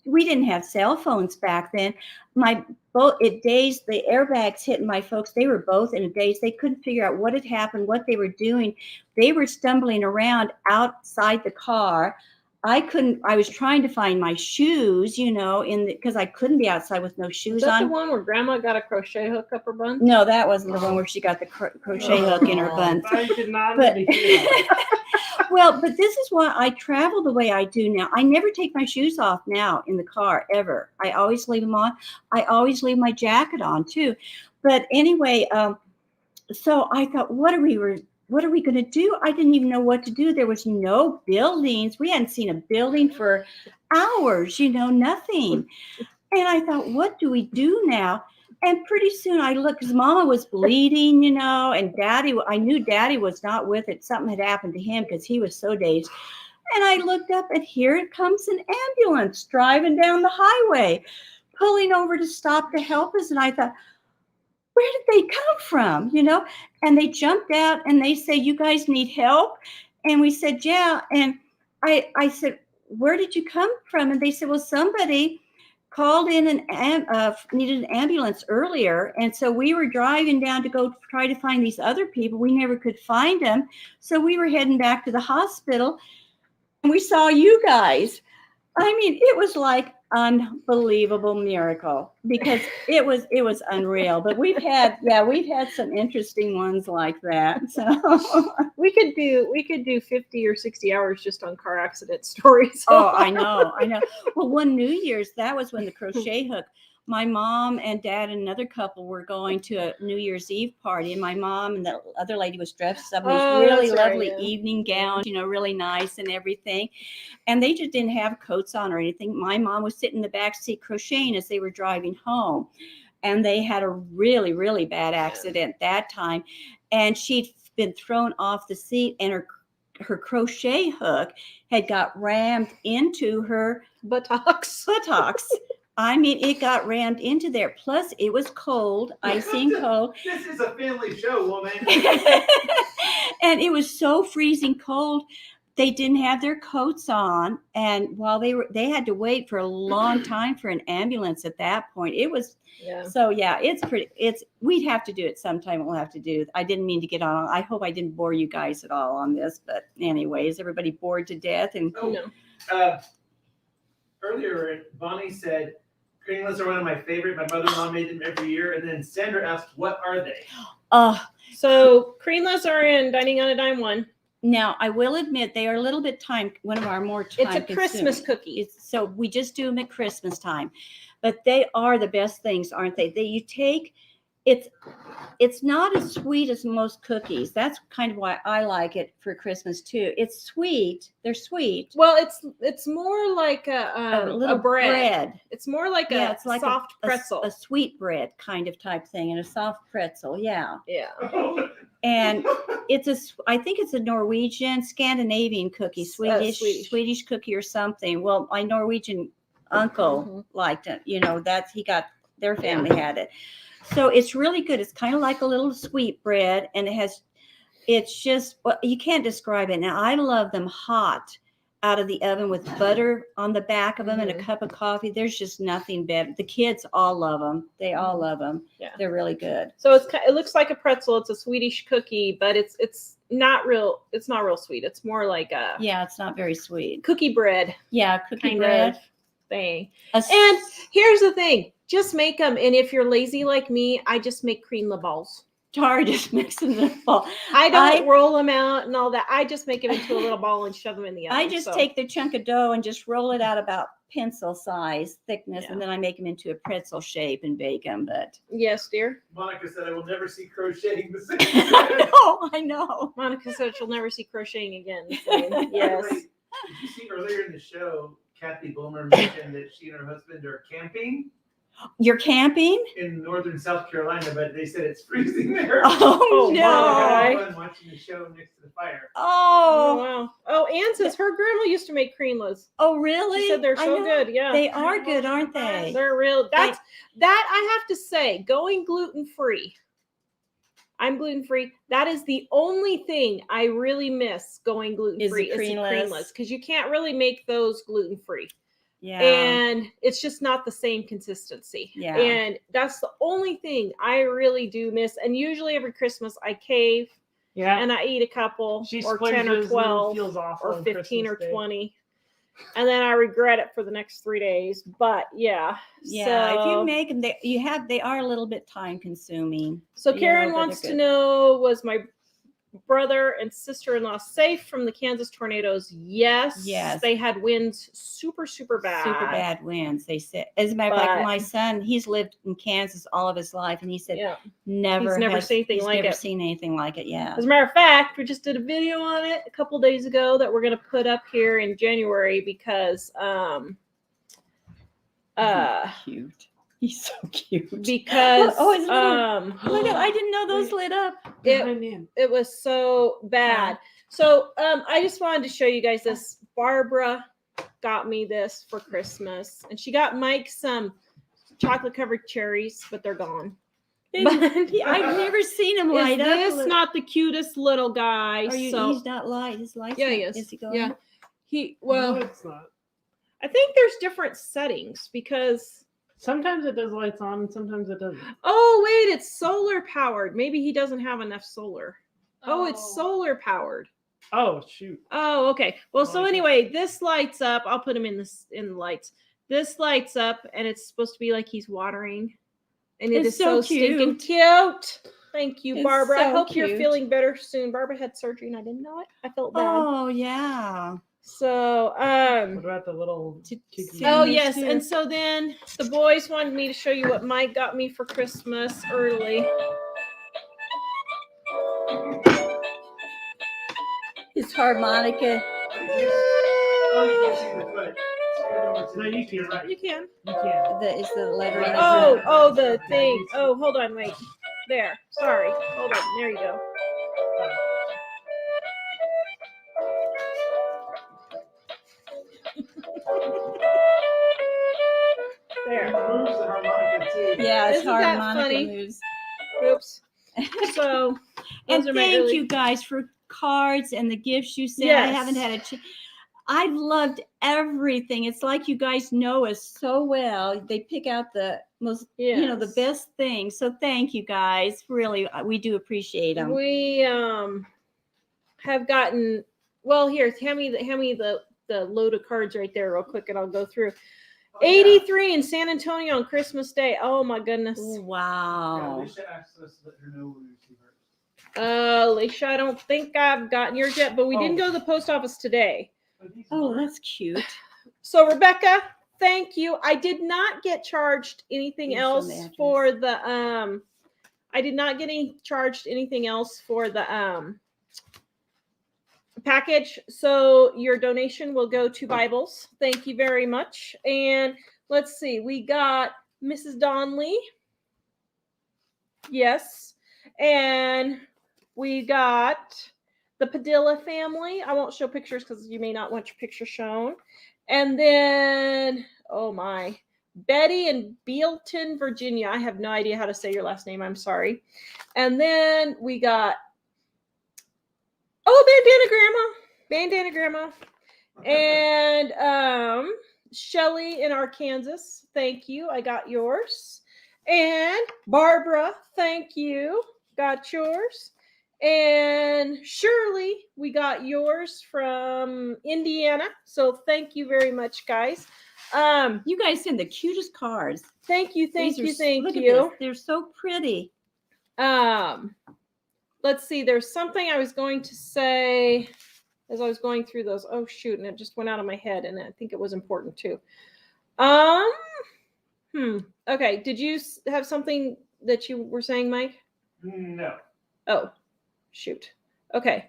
We didn't have cell phones back then. The airbags hit my folks. They were both in a daze. They couldn't figure out what had happened, what they were doing. They were stumbling around outside the car. I was trying to find my shoes, because I couldn't be outside with no shoes Is that on. the one where Grandma got a crochet hook up her bun? No, that wasn't the one where she got the crochet hook in her bun. I did not But, need to hear that. well, but this is why I travel the way I do now. I never take my shoes off now in the car, ever. I always leave them on. I always leave my jacket on, too. But anyway, so I thought, what are we going to do? I didn't even know what to do. There was no buildings. We hadn't seen a building for hours, nothing. And I thought, what do we do now? And pretty soon I looked, because Mama was bleeding, and Daddy, I knew Daddy was not with it. Something had happened to him because he was so dazed. And I looked up, and here it comes an ambulance driving down the highway, pulling over to stop to help us. And I thought, where did they come from? And they jumped out and they say, you guys need help? And we said, yeah. And I said, where did you come from? And they said, well, somebody called in and needed an ambulance earlier. And so we were driving down to go try to find these other people. We never could find them. So we were heading back to the hospital, and we saw you guys. I mean, it was like unbelievable miracle, because it was unreal. But we've had some interesting ones like that. So we could do 50 or 60 hours just on car accident stories. Oh, I know. Well, one New Year's, that was when the crochet hook. My mom and Dad and another couple were going to a New Year's Eve party, and my mom and the other lady was dressed up in these really lovely evening gowns, really nice and everything. And they just didn't have coats on or anything. My mom was sitting in the back seat crocheting as they were driving home. And they had a really, really bad accident that time. And she'd been thrown off the seat, and her crochet hook had got rammed into her buttocks. I mean, it got rammed into there. Plus, it was cold, icing cold. This is a family show, woman. And it was so freezing cold, they didn't have their coats on. And while they had to wait for a long time for an ambulance at that point. It was, so yeah, we'd have to do it sometime. We'll have to do. I didn't mean to get on. I hope I didn't bore you guys at all on this. But anyways, everybody bored to death. And earlier, Bonnie said, Creamless are one of my favorite. My mother-in-law made them every year. And then Sandra asked, what are they? So creamless are in Dining on a Dime one. Now, I will admit they are a little bit one of our more time It's a Christmas cookie. So we just do them at Christmas time, but they are the best things, aren't they? It's not as sweet as most cookies. That's kind of why I like it for Christmas too. It's sweet. They're sweet. Well, it's more like a little bread. It's more like It's like soft pretzel. a sweet bread kind of type thing, and a soft pretzel. Yeah. Yeah. And I think it's a Norwegian, Scandinavian cookie, Swedish cookie or something. Well, my Norwegian uncle liked it. Their family had it. So it's really good. It's kind of like a little sweet bread, and it's just, well, you can't describe it. Now, I love them hot out of the oven with butter on the back of them and a cup of coffee. There's just nothing better. The kids all love them. They all love them. Yeah. They're really good. So it looks like a pretzel. It's a Swedish cookie, but it's not real. It's not real sweet. It's more like a it's not very sweet. cookie bread. Yeah, cookie kind bread of thing. And And here's the thing. Just make them. And if you're lazy like me, I just make cream balls. Tar just mixing the ball. I don't roll them out and all that. I just make them into a little ball and shove them in the oven. I just take the chunk of dough and just roll it out about pencil size thickness, Yeah. and then I make them into a pretzel shape and bake them. But Yes, dear. Monica said, I will never see crocheting the same. I know. Monica said she'll never see crocheting again. So, yes. Did you see earlier in the show, Kathy Bulmer mentioned that she and her husband are camping You're camping? in northern South Carolina, but they said it's freezing there. Oh, my no. Monica had fun watching the show next to the fire. Oh, Oh, wow. Oh, Ann says her grandma used to make creamless. really? She said they're I so know. good. Yeah. They are good, aren't they? They're real. That I have to say, going gluten-free. I'm gluten-free. That is the only thing I really miss going gluten-free is the creamless, because you can't really make those gluten-free. Yeah. And it's just not the same consistency. Yeah. And that's the only thing I really do miss. And usually every Christmas I cave Yeah. and I eat a couple She or 10 or splurges and 12 feels awful or on 15 or Christmas Day. 20. And then I regret it for the next 3 days. But yeah. Yeah, if you So, make them, they are a little bit time consuming. so you Karen know, but wants they're to good. know, was my brother and sister-in-law safe from the Kansas tornadoes? Yes. Yes. They had winds super, super bad. Super bad winds. They said, as a matter of fact, But- my son, he's lived in Kansas all of his life, and he said Yeah. never seen anything like it. seen anything like it. Yeah. As a matter of fact, we just did a video on it a couple days ago that we're going to put up here in January because Cute. He's so cute. because Oh, his little- Look at, I didn't know those lit up. it was so bad. So I just wanted to show you guys this. Barbara got me this for Christmas, and she got Mike some chocolate covered cherries, but they're gone. But I've never seen him is light up. this not the cutest little guy? So He's not light. His lights. yeah, not- he is. Is he going? Yeah, No, well, it's not. I think there's different settings because. Sometimes it does lights on, and sometimes it doesn't. Oh, wait, it's solar powered. Maybe he doesn't have enough solar. Oh, it's solar powered. Oh shoot! Oh, okay. Well, so Okay. anyway, this lights up. I'll put him in the lights. This lights up, and it's supposed to be like he's watering. And it It's is so so stinking cute. Thank you, It's Barbara. I so hope you're cute. feeling better soon. Barbara had surgery and I didn't know it. I felt bad. Oh yeah. So, What about the little? cheeky- oh these yes, too. and so then the boys wanted me to show you what Mike got me for Christmas early. His harmonica. Oh, you can't see the foot. Scoot over to No, the- you can. right. You can. You can't. Is the letter? Oh, the thing. Oh, hold on, wait. There. Sorry. Hold on. There you go. There. Moves the harmonica too. Yeah, his Isn't that harmonica funny? moves. Oops. So, And those are my thank early- you guys for cards and the gifts you sent. I haven't had a chance. I've loved everything. It's like you guys know us so well. They pick out the most, the Yes. best things. So thank you guys. Really, we do appreciate them. We have gotten, well, here, hand me the load of cards right there real quick and I'll go through. yeah. 83 in San Antonio on Christmas Day. Oh my goodness. Yeah, Wow. Alicia asked us to let her know when we receive hers. Alicia, I don't think I've gotten yours yet, but we didn't go to the post office today. Oh, that's cute. So Rebecca, thank you. I did not get charged anything Here's some else address. for the I did not get charged anything else for the package. So your donation will go to Bibles. Thank you very much. And let's see, we got Mrs. Donley. Yes. And we got the Padilla family. I won't show pictures because you may not want your picture shown. And then, oh my, Betty in Bealton, Virginia. I have no idea how to say your last name. I'm sorry. And then we got, Bandana Grandma. And Shelly in Arkansas. Thank you. I got yours. And Barbara, thank you. Got yours. And Shirley, we got yours from Indiana. So thank you very much, guys. You guys send the cutest cards. Thank you. Look at this. They're so pretty. Let's see. There's something I was going to say as I was going through those. Oh shoot, and it just went out of my head, and I think it was important too. Okay. Did you have something that you were saying, Mike? No. Oh, shoot. Okay.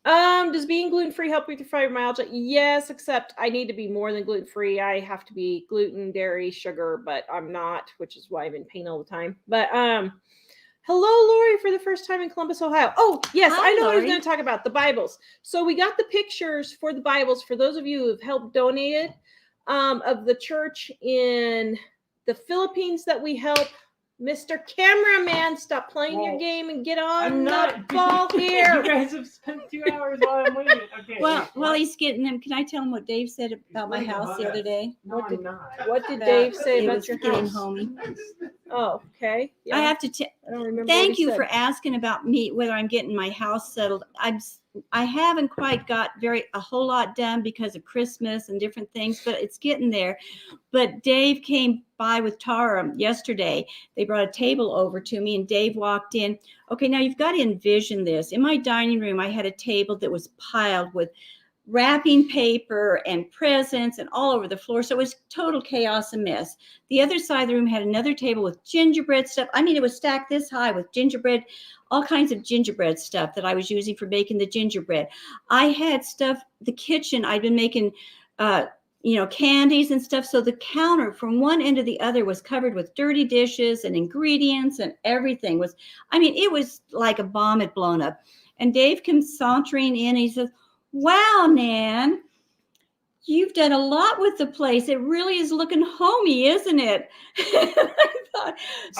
Does being gluten-free help with your fibromyalgia? Yes, except I need to be more than gluten-free. I have to be gluten, dairy, sugar, but I'm not, which is why I'm in pain all the time. But hello, Lori, for the first time in Columbus, Ohio. Oh, yes, Hi, I know what I was Lori. going to talk about, the Bibles. So we got the pictures for the Bibles for those of you who have helped donated of the church in the Philippines that we help. Mr. Cameraman, stop playing your game and get on the ball here. You guys have spent 2 hours while I'm waiting. Okay. Well, while he's getting them, can I tell him what Dave said about my house the other day? no, I'm not. What did Dave say It about was your getting house? homey. Oh, okay. Yeah. I have to I don't remember. thank what he you said. for asking about me, whether I'm getting my house settled. I haven't quite got a whole lot done because of Christmas and different things, but it's getting there. But Dave came by with Tara yesterday. They brought a table over to me and Dave walked in. Okay, now you've got to envision this. In my dining room, I had a table that was piled with wrapping paper and presents and all over the floor. So it was total chaos and mess. The other side of the room had another table with gingerbread stuff. I mean, it was stacked this high with gingerbread, all kinds of gingerbread stuff that I was using for making the gingerbread. I had stuff, the kitchen, I'd been making, candies and stuff. So the counter from one end to the other was covered with dirty dishes and ingredients and everything it was like a bomb had blown up. And Dave comes sauntering in and he says, "Wow, Nan, you've done a lot with the place. It really is looking homey, isn't it?" I thought,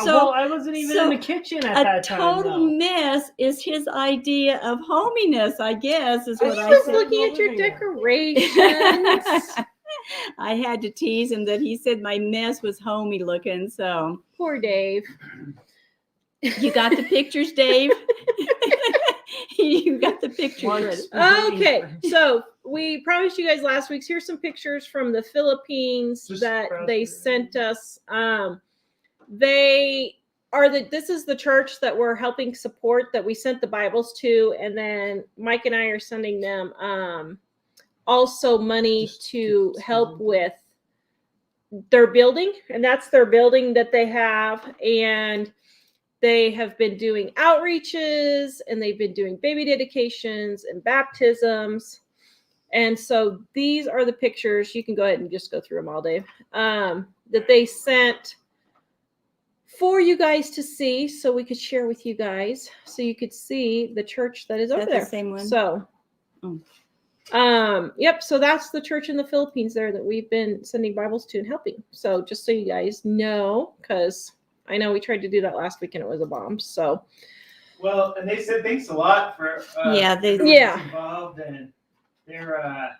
Well, I wasn't even in the kitchen at that time. A total mess is his idea of hominess, I guess, is what I I was said. looking at your decorations. I had to tease him that he said my mess was homey looking. So Poor Dave. you got the pictures, Dave? You got the pictures. Okay, so we promised you guys last week. Here's some pictures from the Philippines that they sent us. This is the church that we're helping support that we sent the Bibles to, and then Mike and I are sending them also money to help with their building, and that's their building that they have. And they have been doing outreaches and they've been doing baby dedications and baptisms. And so these are the pictures. You can go ahead and just go through them all, Dave, that they sent for you guys to see so we could share with you guys so you could see the church that is over there. The same one? So, yep. So that's the church in the Philippines there that we've been sending Bibles to and helping. So just so you guys know, because I know we tried to do that last week and it was a bomb. So, well, and they said thanks a lot for involved, and they're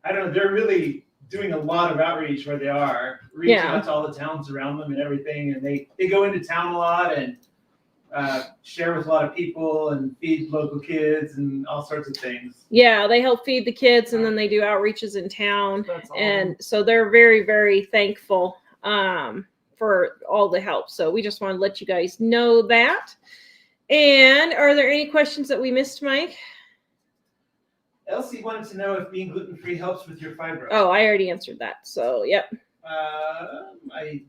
they're really doing a lot of outreach where they are, reaching out to all the towns around them and everything, and they go into town a lot, and share with a lot of people and feed local kids and all sorts of things. Yeah, they help feed the kids, and then they do outreaches in town. That's awesome. And so they're very, very thankful for all the help. So we just want to let you guys know that. And are there any questions that we missed, Mike? Elsie wanted to know if being gluten-free helps with your fibro. Oh, I already answered that. So, yep. I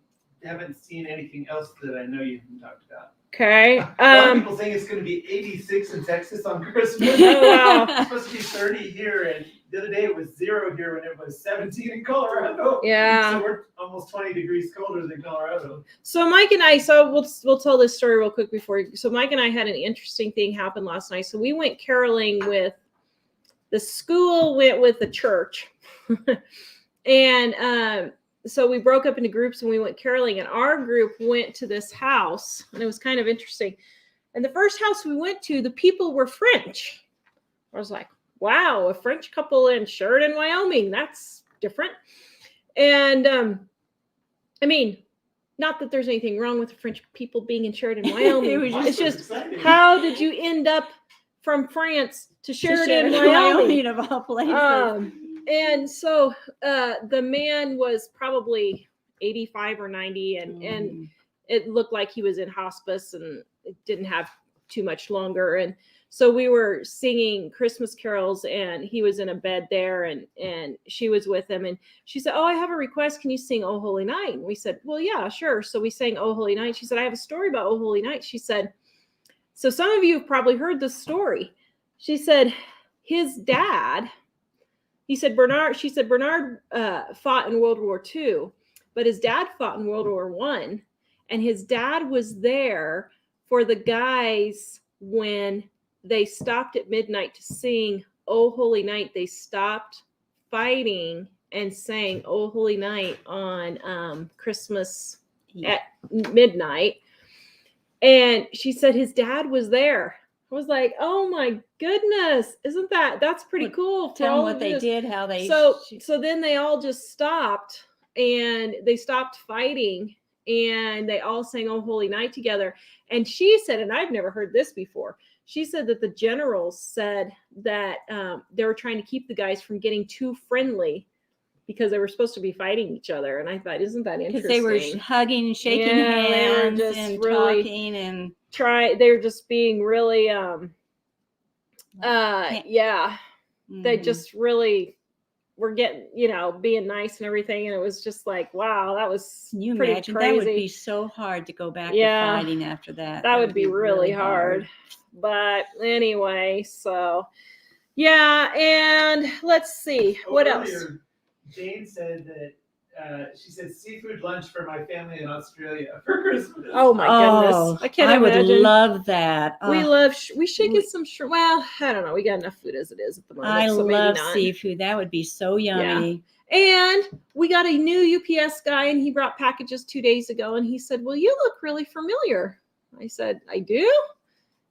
haven't seen anything else that I know you haven't talked about. Okay. A lot of people saying it's going to be 86 in Texas on Christmas. Oh, wow. It's supposed to be 30 here, and the other day it was 0 here when it was 17 in Colorado. Yeah. So we're almost 20 degrees colder than Colorado. So Mike and I, we'll tell this story real quick before. So Mike and I had an interesting thing happen last night. So we went caroling with the school, went with the church, and so we broke up into groups and we went caroling. And our group went to this house, and it was kind of interesting. And the first house we went to, the people were French. I was like, wow, a French couple in Sheridan, Wyoming. That's different. And I mean, not that there's anything wrong with the French people being in Sheridan, Wyoming. It's just, exciting. how did you end up from France to Sheridan, Wyoming? of all places. And so the man was probably 85 or 90, and it looked like he was in hospice and it didn't have too much longer. And so we were singing Christmas carols, and he was in a bed there, and she was with him, and she said, "Oh, I have a request. Can you sing Oh Holy Night?" And we said, "Well, yeah, sure." So we sang Oh Holy Night. She said, "I have a story about Oh Holy Night." She said, "So some of you have probably heard this story." She said, his dad, she said Bernard fought in World War II, but his dad fought in World War I, and his dad was there for the guys when they stopped at midnight to sing Oh Holy Night. They stopped fighting and sang Oh Holy Night on Christmas at midnight. And she said his dad was there. I was like, oh my goodness, that's pretty cool. Tell them what they did, how they. So then they all just stopped, and they stopped fighting, and they all sang Oh Holy Night together. And she said, and I've never heard this before, she said that the generals said that they were trying to keep the guys from getting too friendly because they were supposed to be fighting each other. And I thought, isn't that interesting? Because they were hugging and shaking hands and really talking and they were just being really they just really were getting, being nice and everything. And it was just like, wow, that was Can you pretty imagine? crazy. That would be so hard to go back to fighting after that. That would be really hard. But anyway, so yeah. And let's see, what else? Jane said that she said seafood lunch for my family in Australia for Christmas. Oh my goodness. I can't imagine. I would love that. We should get some shrimp. Well, I don't know. We got enough food as it is at the moment. I so love maybe not. seafood. That would be so yummy. Yeah. And we got a new UPS guy, and he brought packages 2 days ago, and he said, well, you look really familiar. I said, I do?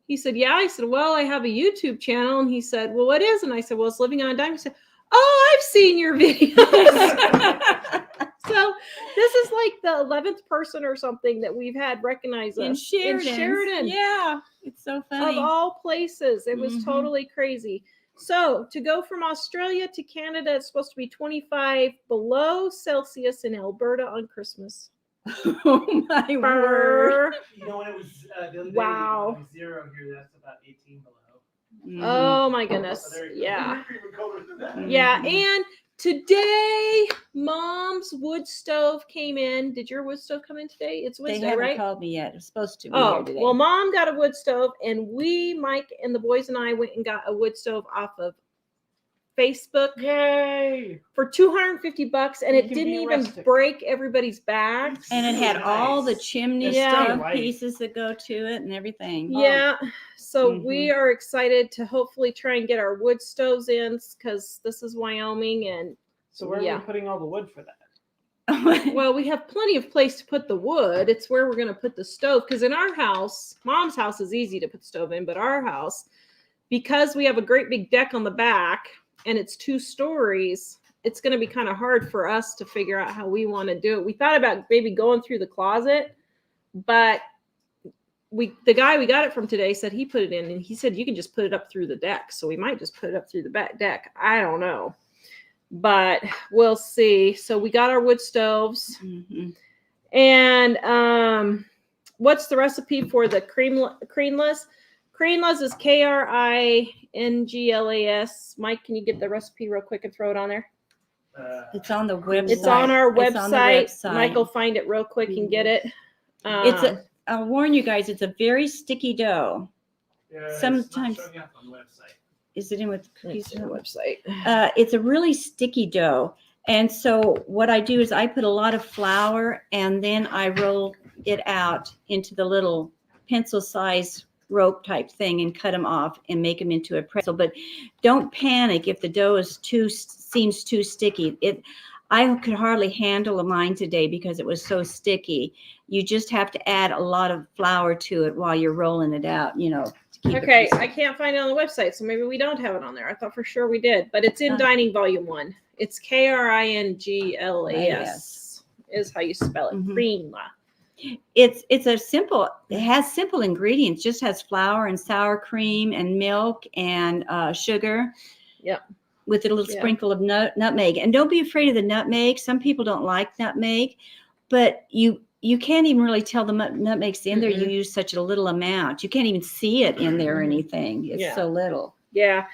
He said, yeah. I said, well, I have a YouTube channel. And he said, well, what is? And I said, well, it's Living on a Dime. He said, oh, I've seen your videos. So this is like the 11th person or something that we've had recognize us in Sheridan. Yeah, it's so funny. Of all places, it was totally crazy. So to go from Australia to Canada, it's supposed to be 25 below Celsius in Alberta on Christmas. Oh my word! When it was the other day, wow. it was 0 here. That's about 18 below. Oh my goodness! So Yeah. Mm-hmm. Yeah, and today, Mom's wood stove came in. Did your wood stove come in today? It's Wednesday, they haven't right? called me yet. It's supposed to be here today. Well, Mom got a wood stove, and Mike and the boys and I went and got a wood stove off of Facebook. Yay! For $250, and it didn't even break everybody's bags. And it had all the chimney Yeah. stuff pieces that go to it and everything. Yeah. So we are excited to hopefully try and get our wood stoves in, because this is Wyoming, and So where are we putting all the wood for that? well, we have plenty of place to put the wood. It's where we're going to put the stove, because in our house, Mom's house is easy to put the stove in, but our house, because we have a great big deck on the back and it's 2 stories, it's going to be kind of hard for us to figure out how we want to do it. We thought about maybe going through the closet, but the guy we got it from today said he put it in, and he said you can just put it up through the deck. So we might just put it up through the back deck. I don't know, but we'll see. So we got our wood stoves, and what's the recipe for the creamless? Creamless is KRINGLAS. Mike, can you get the recipe real quick and throw it on there? It's on the website. It's on our It's on the website. website. Mike will find it real quick and get it. I'll warn you guys, it's a very sticky dough. Sometimes- it's not showing up on the website. Is it in with the cookies? It's on the website. It's a really sticky dough. And so what I do is I put a lot of flour and then I roll it out into the little pencil size rope type thing and cut them off and make them into a pretzel. But don't panic if the dough seems too sticky. I could hardly handle mine today because it was so sticky. You just have to add a lot of flour to it while you're rolling it out, to keep it Okay, crispy. I can't find it on the website, so maybe we don't have it on there. I thought for sure we did, but it's in Dining Volume 1. It's KRINGLAS is how you spell it. Mhm. Creamla. It has simple ingredients, just has flour and sour cream and milk and sugar. Yep. With a little Yeah. sprinkle of nutmeg. And don't be afraid of the nutmeg. Some people don't like nutmeg, but you can't even really tell the nutmeg's in there. You use such a little amount. You can't even see it in there or anything. It's Yeah. so little. Yeah.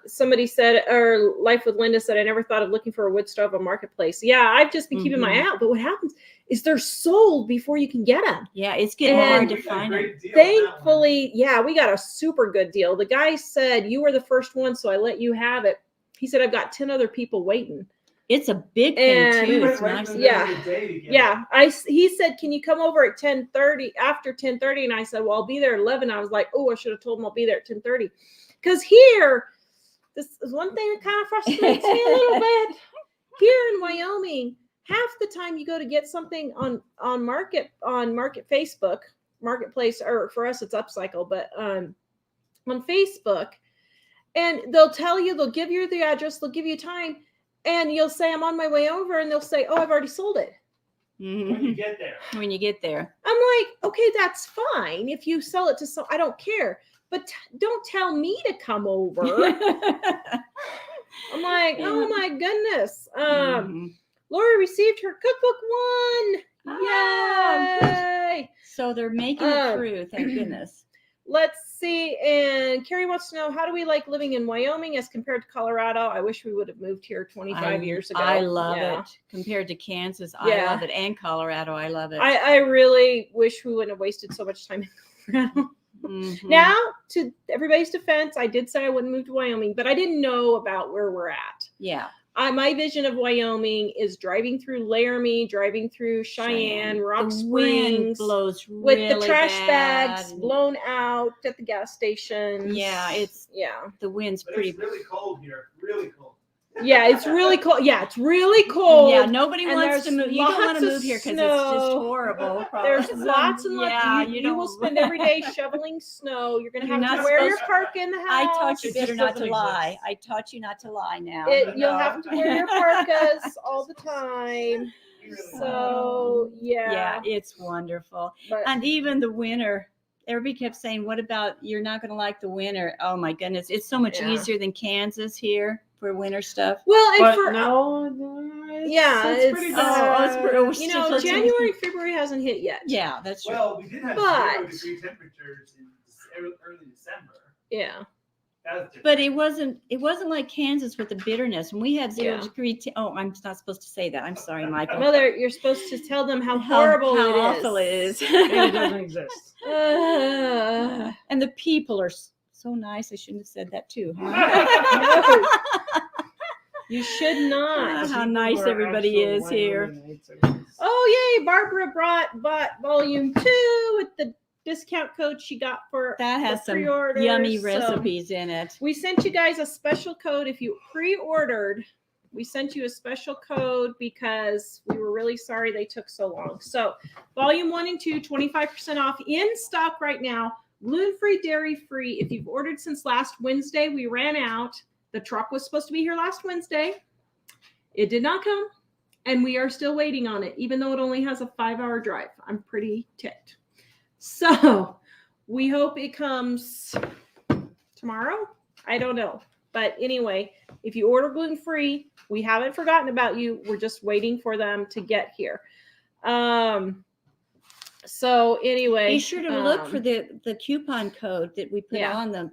Somebody said, or Life with Linda said, I never thought of looking for a wood stove on Marketplace. Yeah, I've just been keeping my eye out. But what happens is they're sold before you can get them. Yeah, it's getting And hard We to got a find them. great deal on that one. Thankfully, yeah, we got a super good deal. The guy said, you were the first one, so I let you have it. He said, I've got 10 other people waiting. It's a big And- thing We too. went It's right nice. in the Yeah. middle of the day to get Yeah, he said, can you come over at 10:30, after 10:30? And I said, well, I'll be there at 11. I was like, oh, I should have told him I'll be there at 10:30. Because here, this is one thing that kind of frustrates me a little bit. Here in Wyoming, half the time you go to get something on Market Facebook, Marketplace, or for us it's Upcycle, but on Facebook, and they'll give you the address, they'll give you time, and you'll say, I'm on my way over, and they'll say, oh, I've already sold it. when you get there. When you get there. I'm like, okay, that's fine. If you sell it to some, I don't care. But don't tell me to come over. I'm like, oh my goodness. Lori received her cookbook 1. Yay! So they're making it through, thank goodness. Let's see. And Carrie wants to know, how do we like living in Wyoming as compared to Colorado? I wish we would have moved here 25 years ago. I love Yeah. it. Compared to Kansas, Yeah. I love it. And Colorado, I love it. I really wish we wouldn't have wasted so much time in Colorado. Mhm. Now, to everybody's defense, I did say I wouldn't move to Wyoming, but I didn't know about where we're at. Yeah. My vision of Wyoming is driving through Laramie, driving through Cheyenne, Rock The wind Springs, blows with really the trash bad. bags blown out at the gas stations. Yeah, the wind's But pretty. it's really cold here. Really cold. Yeah, it's really cold. Yeah, it's really cold. Yeah, nobody and wants to there's move. You don't want lots to of move here because it's just snow. horrible. There's lots and lots. Yeah, you will spend every day shoveling snow. You're going to You're have to not wear your supposed- parka in the house. I taught you It better just not to doesn't lie. exist. I taught you not to lie now. You'll No. have to wear your parkas all the time. So Yeah, it's wonderful. but And even the winter, everybody kept saying, what about you're not going to like the winter? Oh my goodness. It's so much Yeah. easier than Kansas here for winter stuff. well, and But for no, yeah, it's pretty it's, bad. you know, January, February hasn't hit yet. Yeah, that's true. Well, we did have But- 0-degree temperatures in early December. Yeah. That was different. But it wasn't like Kansas with the bitterness. When we had zero Yeah. degree. I'm not supposed to say that. I'm sorry, Michael. Mother, you're supposed to tell them how How horrible awful it it is. is. It doesn't exist. And the people are so nice. I shouldn't have said that too. Huh? You should not. How nice everybody is here. Oh yay! Barbara bought volume 2 with the discount code she got for That has the some pre-orders, yummy so recipes in it. we sent you guys a special code if you pre-ordered. We sent you a special code because we were really sorry they took so long. So volume 1 and 2, 25% off in stock right now. Gluten-free, dairy-free. If you've ordered since last Wednesday, we ran out. The truck was supposed to be here last Wednesday. It did not come. And we are still waiting on it, even though it only has a 5-hour drive. I'm pretty ticked. So we hope it comes tomorrow. I don't know. But anyway, if you order gluten-free, we haven't forgotten about you. We're just waiting for them to get here. So anyway, Be sure to look for the coupon code that we put yeah. on the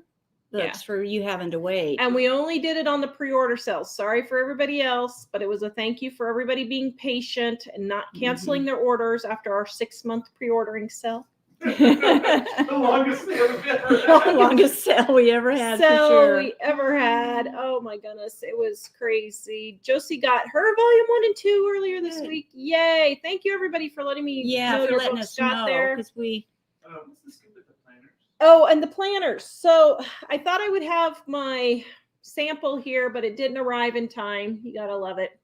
books for you having to wait. And we only did it on the pre-order sales. Sorry for everybody else, but it was a thank you for everybody being patient and not canceling their orders after our 6-month pre-ordering sale. The longest sale we've ever had. The longest sale we ever had, for sure. we ever had. Oh my goodness, it was crazy. Josie got her volume 1 and 2 earlier this Good. week. Yay! Thank you everybody for letting me know for your letting books us got know, there. because we What's the scoop with the planners? Oh, and the planners. So I thought I would have my sample here, but it didn't arrive in time. You gotta love it.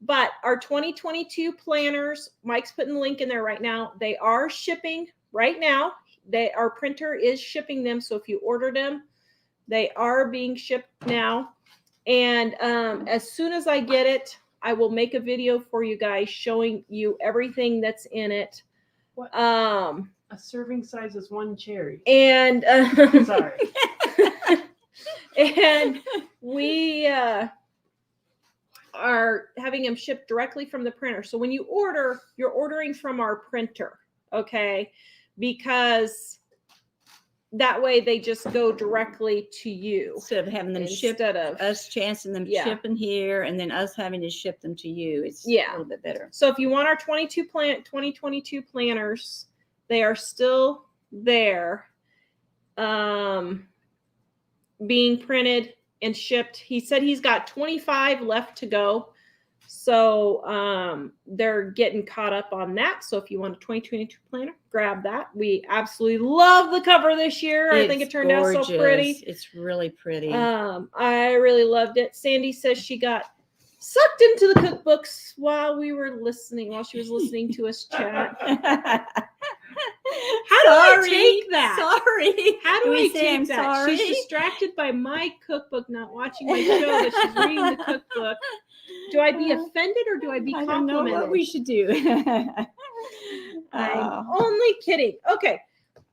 But our 2022 planners, Mike's putting the link in there right now. They are shipping right now. Our printer is shipping them. So if you ordered them, they are being shipped now. And as soon as I get it, I will make a video for you guys showing you everything that's in it. What? A serving size is 1 cherry. And Sorry. and we are having them shipped directly from the printer. So when you order, you're ordering from our printer, okay? Because that way they just go directly to you instead of having them shipped, instead of us chancing them Yeah. shipping here, and then us having to ship them to you. It's Yeah. a little bit better. So if you want our 2022 planners, they are still there, being printed and shipped. He said he's got 25 left to go. So they're getting caught up on that. So if you want a 2022 planner, grab that. We absolutely love the cover this year. I think it turned out so pretty. It's really pretty. I really loved it. Sandy says she got sucked into the cookbooks while she was listening to us chat. How do I take that? Sorry. How do I we say take I'm that? sorry? She's distracted by my cookbook, not watching my show, that she's reading the cookbook. Do I be offended or do I be I don't know complimented? what we should do. I'm only kidding. Okay.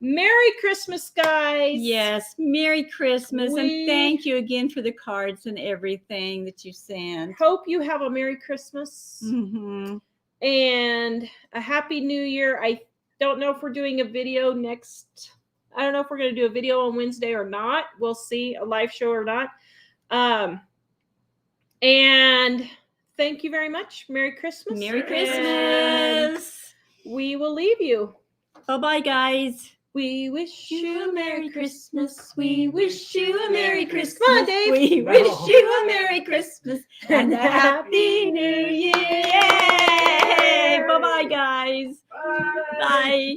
Merry Christmas, guys. Yes. Merry Christmas. We- And thank you again for the cards and everything that you sent. Hope you have a Merry Christmas Mm-hmm. and a Happy New Year. I don't know if we're doing a video next. I don't know if we're going to do a video on Wednesday or not. We'll see, a live show or not. And thank you very much. Merry Christmas. Merry And Christmas. we will leave you. Bye-bye, guys. We wish you a Merry Christmas. We wish you a Merry Christmas. Come on, Dave. We No. wish you a Merry Christmas and a Happy New Year. Yay! Bye-bye, guys. Bye. Bye.